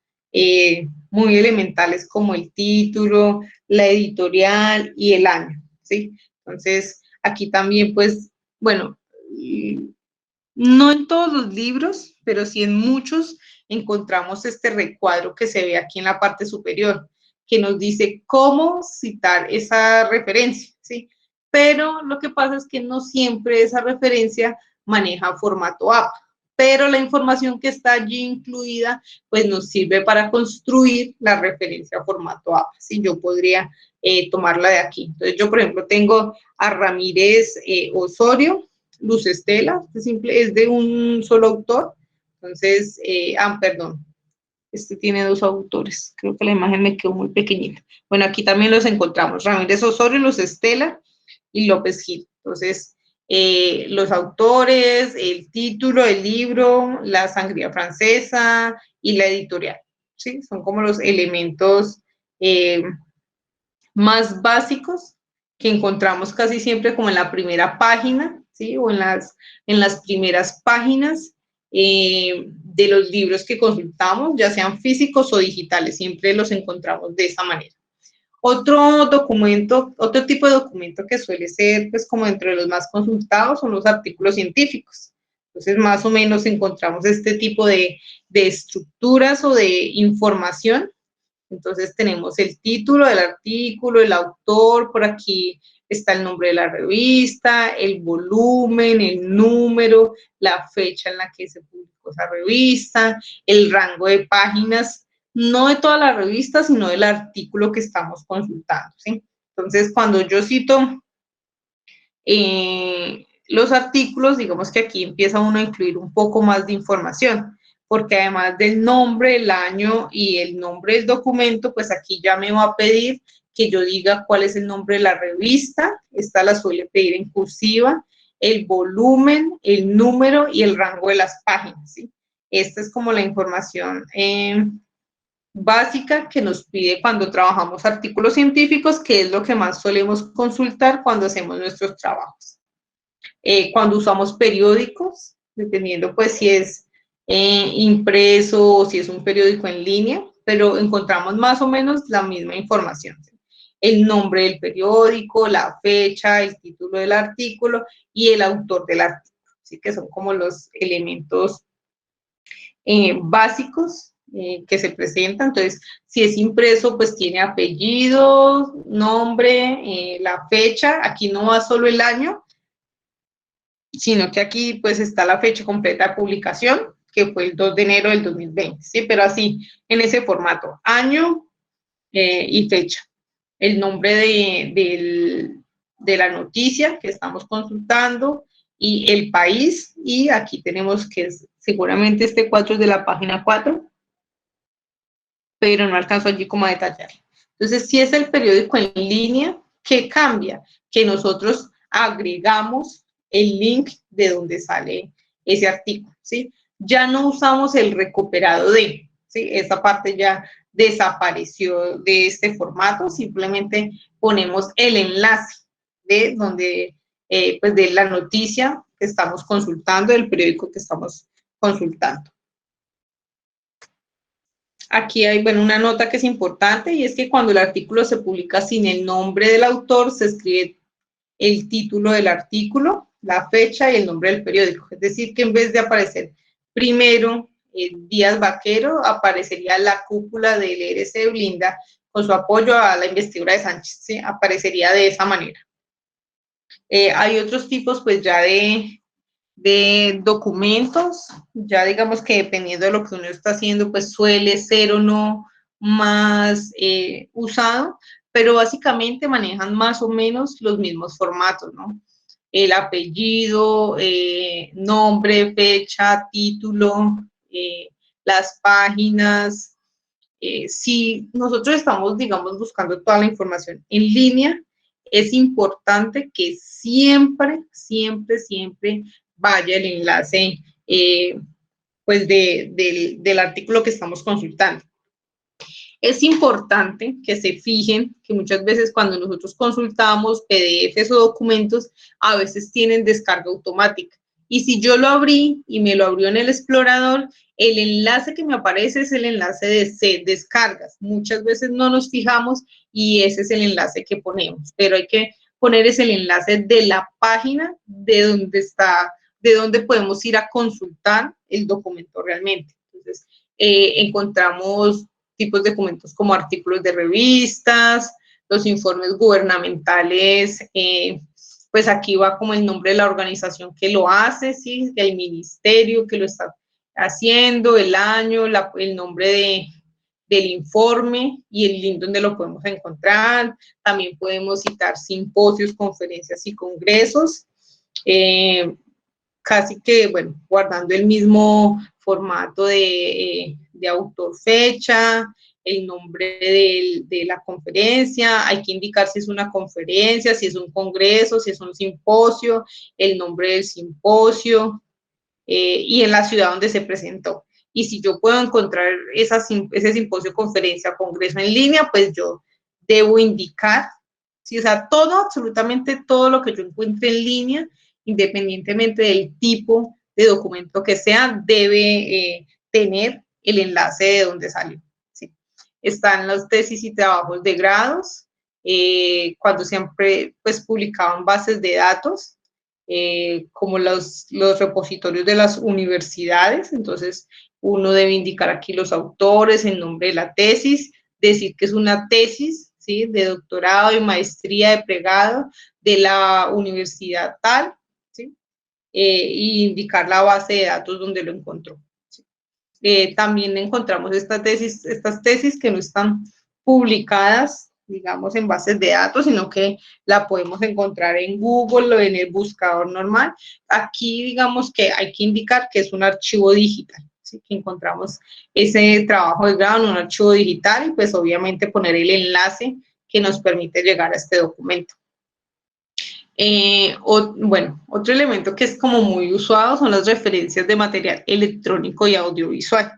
Speaker 1: muy elementales como el título, la editorial y el año, ¿sí? Entonces, aquí también, pues, bueno, no en todos los libros, pero sí en muchos encontramos este recuadro que se ve aquí en la parte superior, que nos dice cómo citar esa referencia, ¿sí? Pero lo que pasa es que no siempre esa referencia maneja formato APA, pero la información que está allí incluida, pues nos sirve para construir la referencia a formato APA, ¿sí? Yo podría tomarla de aquí. Entonces, yo, por ejemplo, tengo a Ramírez Osorio, Luz Estela, es de un solo autor. Entonces, perdón, este tiene 2 autores. Creo que la imagen me quedó muy pequeñita. Bueno, aquí también los encontramos. Ramírez Osorio, Luz Estela y López Gil. Entonces, los autores, el título, el libro, la sangría francesa y la editorial. ¿Sí? Son como los elementos más básicos que encontramos casi siempre como en la primera página, ¿sí? O en las primeras páginas de los libros que consultamos, ya sean físicos o digitales, siempre los encontramos de esa manera. Otro tipo de documento que suele ser, pues, como entre los más consultados son los artículos científicos. Entonces, más o menos encontramos este tipo de estructuras o de información. Entonces tenemos el título del artículo, el autor, por aquí está el nombre de la revista, el volumen, el número, la fecha en la que se publicó esa revista, el rango de páginas, no de toda la revista, sino del artículo que estamos consultando, ¿sí? Entonces, cuando yo cito los artículos, digamos que aquí empieza uno a incluir un poco más de información, porque además del nombre, el año y el nombre del documento, pues aquí ya me va a pedir que yo diga cuál es el nombre de la revista, esta la suele pedir en cursiva, el volumen, el número y el rango de las páginas, ¿sí? Esta es como la información básica que nos pide cuando trabajamos artículos científicos, que es lo que más solemos consultar cuando hacemos nuestros trabajos. Cuando usamos periódicos, dependiendo pues si es impreso o si es un periódico en línea, pero encontramos más o menos la misma información. El nombre del periódico, la fecha, el título del artículo y el autor del artículo. Así que son como los elementos básicos que se presentan. Entonces, si es impreso, pues tiene apellido, nombre, la fecha. Aquí no va solo el año, sino que aquí pues está la fecha completa de publicación, que fue el 2 de enero del 2020, ¿sí? Pero así, en ese formato, año y fecha. El nombre de la noticia que estamos consultando y el país, y aquí tenemos que seguramente este 4 es de la página 4, pero no alcanzo allí como a detallar. Entonces, si es el periódico en línea, ¿qué cambia? Que nosotros agregamos el link de donde sale ese artículo, ¿sí? Ya no usamos el recuperado de, ¿sí? Esa parte ya desapareció de este formato, simplemente ponemos el enlace de donde, pues de la noticia que estamos consultando, del periódico que estamos consultando. Aquí hay, bueno, una nota que es importante y es que cuando el artículo se publica sin el nombre del autor, se escribe el título del artículo, la fecha y el nombre del periódico. Es decir, que en vez de aparecer primero Díaz Vaquero, aparecería la cúpula del ERC Blinda con su apoyo a la investidura de Sánchez, ¿sí? Aparecería de esa manera. Hay otros tipos, pues, ya de documentos, ya digamos que dependiendo de lo que uno está haciendo, pues suele ser o no más usado, pero básicamente manejan más o menos los mismos formatos, ¿no? El apellido, nombre, fecha, título, las páginas. Si nosotros estamos, digamos, buscando toda la información en línea, es importante que siempre, siempre, siempre vaya el enlace pues del artículo que estamos consultando. Es importante que se fijen que muchas veces cuando nosotros consultamos PDFs o documentos, a veces tienen descarga automática. Y si yo lo abrí y me lo abrió en el explorador, el enlace que me aparece es el enlace de descargas. Muchas veces no nos fijamos y ese es el enlace que ponemos, pero hay que poner ese enlace de la página de donde está, de donde podemos ir a consultar el documento realmente. Entonces, encontramos tipos de documentos como artículos de revistas, los informes gubernamentales, pues aquí va como el nombre de la organización que lo hace, ¿sí? El ministerio que lo está haciendo, el año, el nombre del informe y el link donde lo podemos encontrar. También podemos citar simposios, conferencias y congresos, casi que, bueno, guardando el mismo formato de autor, fecha, el nombre de la conferencia, hay que indicar si es una conferencia, si es un congreso, si es un simposio, el nombre del simposio y en la ciudad donde se presentó. Y si yo puedo encontrar ese simposio, conferencia, congreso en línea, pues yo debo indicar, ¿sí? O sea, todo, absolutamente todo lo que yo encuentre en línea, independientemente del tipo de documento que sea, debe tener el enlace de donde salió, ¿sí? Están las tesis y trabajos de grados, cuando siempre pues publicaban bases de datos, como los repositorios de las universidades. Entonces uno debe indicar aquí los autores, el nombre de la tesis, decir que es una tesis, ¿sí? De doctorado, de maestría, de pregrado, de la universidad tal, ¿sí? Y indicar la base de datos donde lo encontró. ¿Sí? También encontramos estas tesis que no están publicadas, digamos, en bases de datos, sino que la podemos encontrar en Google o en el buscador normal. Aquí, digamos que hay que indicar que es un archivo digital, ¿sí? Que encontramos ese trabajo de grado en un archivo digital y pues obviamente poner el enlace que nos permite llegar a este documento. Bueno, otro elemento que es como muy usado son las referencias de material electrónico y audiovisual.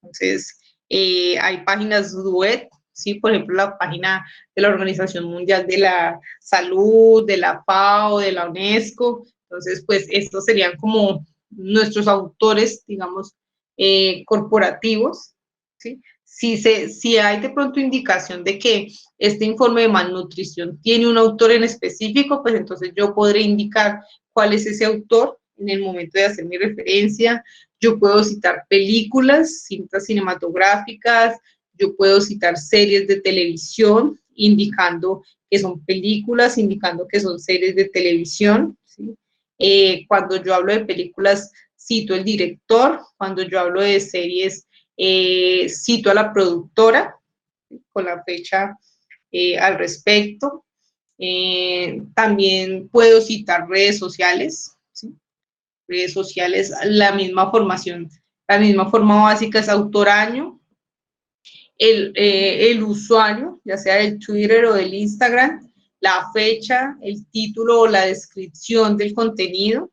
Speaker 1: Entonces, hay páginas web, ¿sí? Por ejemplo, la página de la Organización Mundial de la Salud, de la FAO, de la UNESCO. Entonces, pues estos serían como nuestros autores, digamos, corporativos, ¿sí? Si hay de pronto indicación de que este informe de malnutrición tiene un autor en específico, pues entonces yo podré indicar cuál es ese autor en el momento de hacer mi referencia. Yo puedo citar películas, cintas cinematográficas, yo puedo citar series de televisión, indicando que son películas, indicando que son series de televisión, ¿sí? Cuando yo hablo de películas, cito el director. Cuando yo hablo de series, cito a la productora, ¿sí? Con la fecha al respecto. También puedo citar redes sociales, ¿sí? Redes sociales, la misma formación, la misma forma básica es autor-año, el usuario, ya sea del Twitter o del Instagram, la fecha, el título o la descripción del contenido,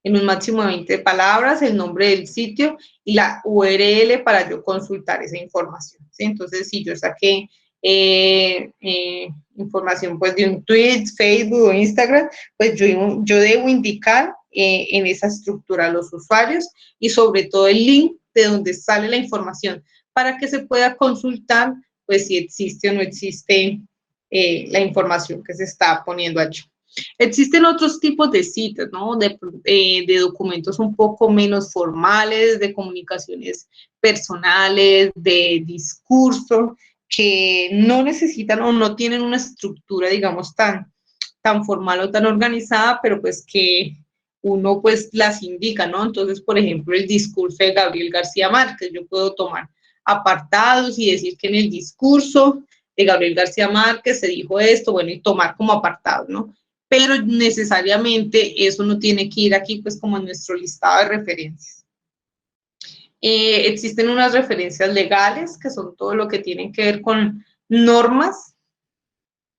Speaker 1: en un máximo de 20 palabras, el nombre del sitio y la URL para yo consultar esa información, ¿sí? Entonces, si yo saqué información pues de un tweet, Facebook o Instagram, pues yo debo indicar en esa estructura a los usuarios y sobre todo el link de donde sale la información para que se pueda consultar pues si existe o no existe la información que se está poniendo allí. Existen otros tipos de citas, ¿no? De documentos un poco menos formales, de comunicaciones personales, de discurso, que no necesitan o no tienen una estructura, digamos, tan formal o tan organizada, pero pues que uno pues las indica, ¿no? Entonces, por ejemplo, el discurso de Gabriel García Márquez, yo puedo tomar apartados y decir que en el discurso de Gabriel García Márquez se dijo esto, bueno, y tomar como apartados, ¿no? Pero necesariamente eso no tiene que ir aquí pues como en nuestro listado de referencias. Existen unas referencias legales que son todo lo que tienen que ver con normas.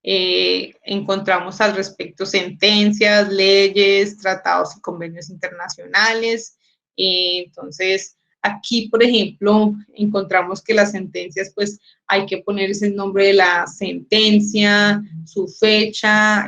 Speaker 1: Encontramos al respecto sentencias, leyes, tratados y convenios internacionales. Entonces, aquí, por ejemplo, encontramos que las sentencias, pues hay que poner ese nombre de la sentencia, su fecha,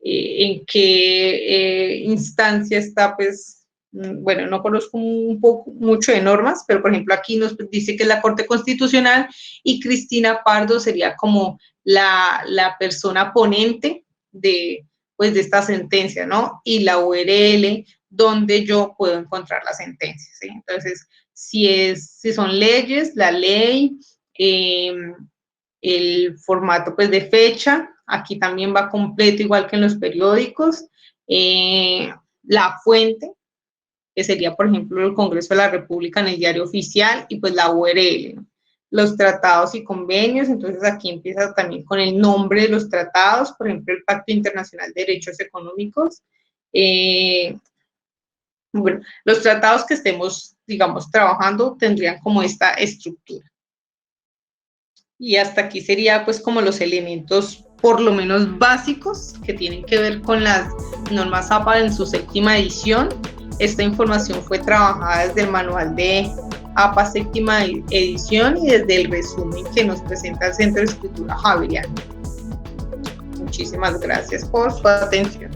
Speaker 1: en qué instancia está, pues, bueno, no conozco mucho de normas, pero por ejemplo aquí nos dice que es la Corte Constitucional y Cristina Pardo sería como la persona ponente de esta sentencia, ¿no? Y la URL donde yo puedo encontrar la sentencia, ¿sí? Entonces, si son leyes, la ley, el formato pues de fecha, aquí también va completo igual que en los periódicos, la fuente, que sería por ejemplo el Congreso de la República en el Diario Oficial y pues la URL, ¿no? Los tratados y convenios, entonces aquí empieza también con el nombre de los tratados, por ejemplo el Pacto Internacional de Derechos Económicos, bueno, los tratados que estemos, digamos, trabajando tendrían como esta estructura. Y hasta aquí sería pues como los elementos por lo menos básicos que tienen que ver con las normas APA en su 7ª edición. Esta información fue trabajada desde el manual de APA 7ª edición y desde el resumen que nos presenta el Centro de Escritura Javeriana. Muchísimas gracias por su atención.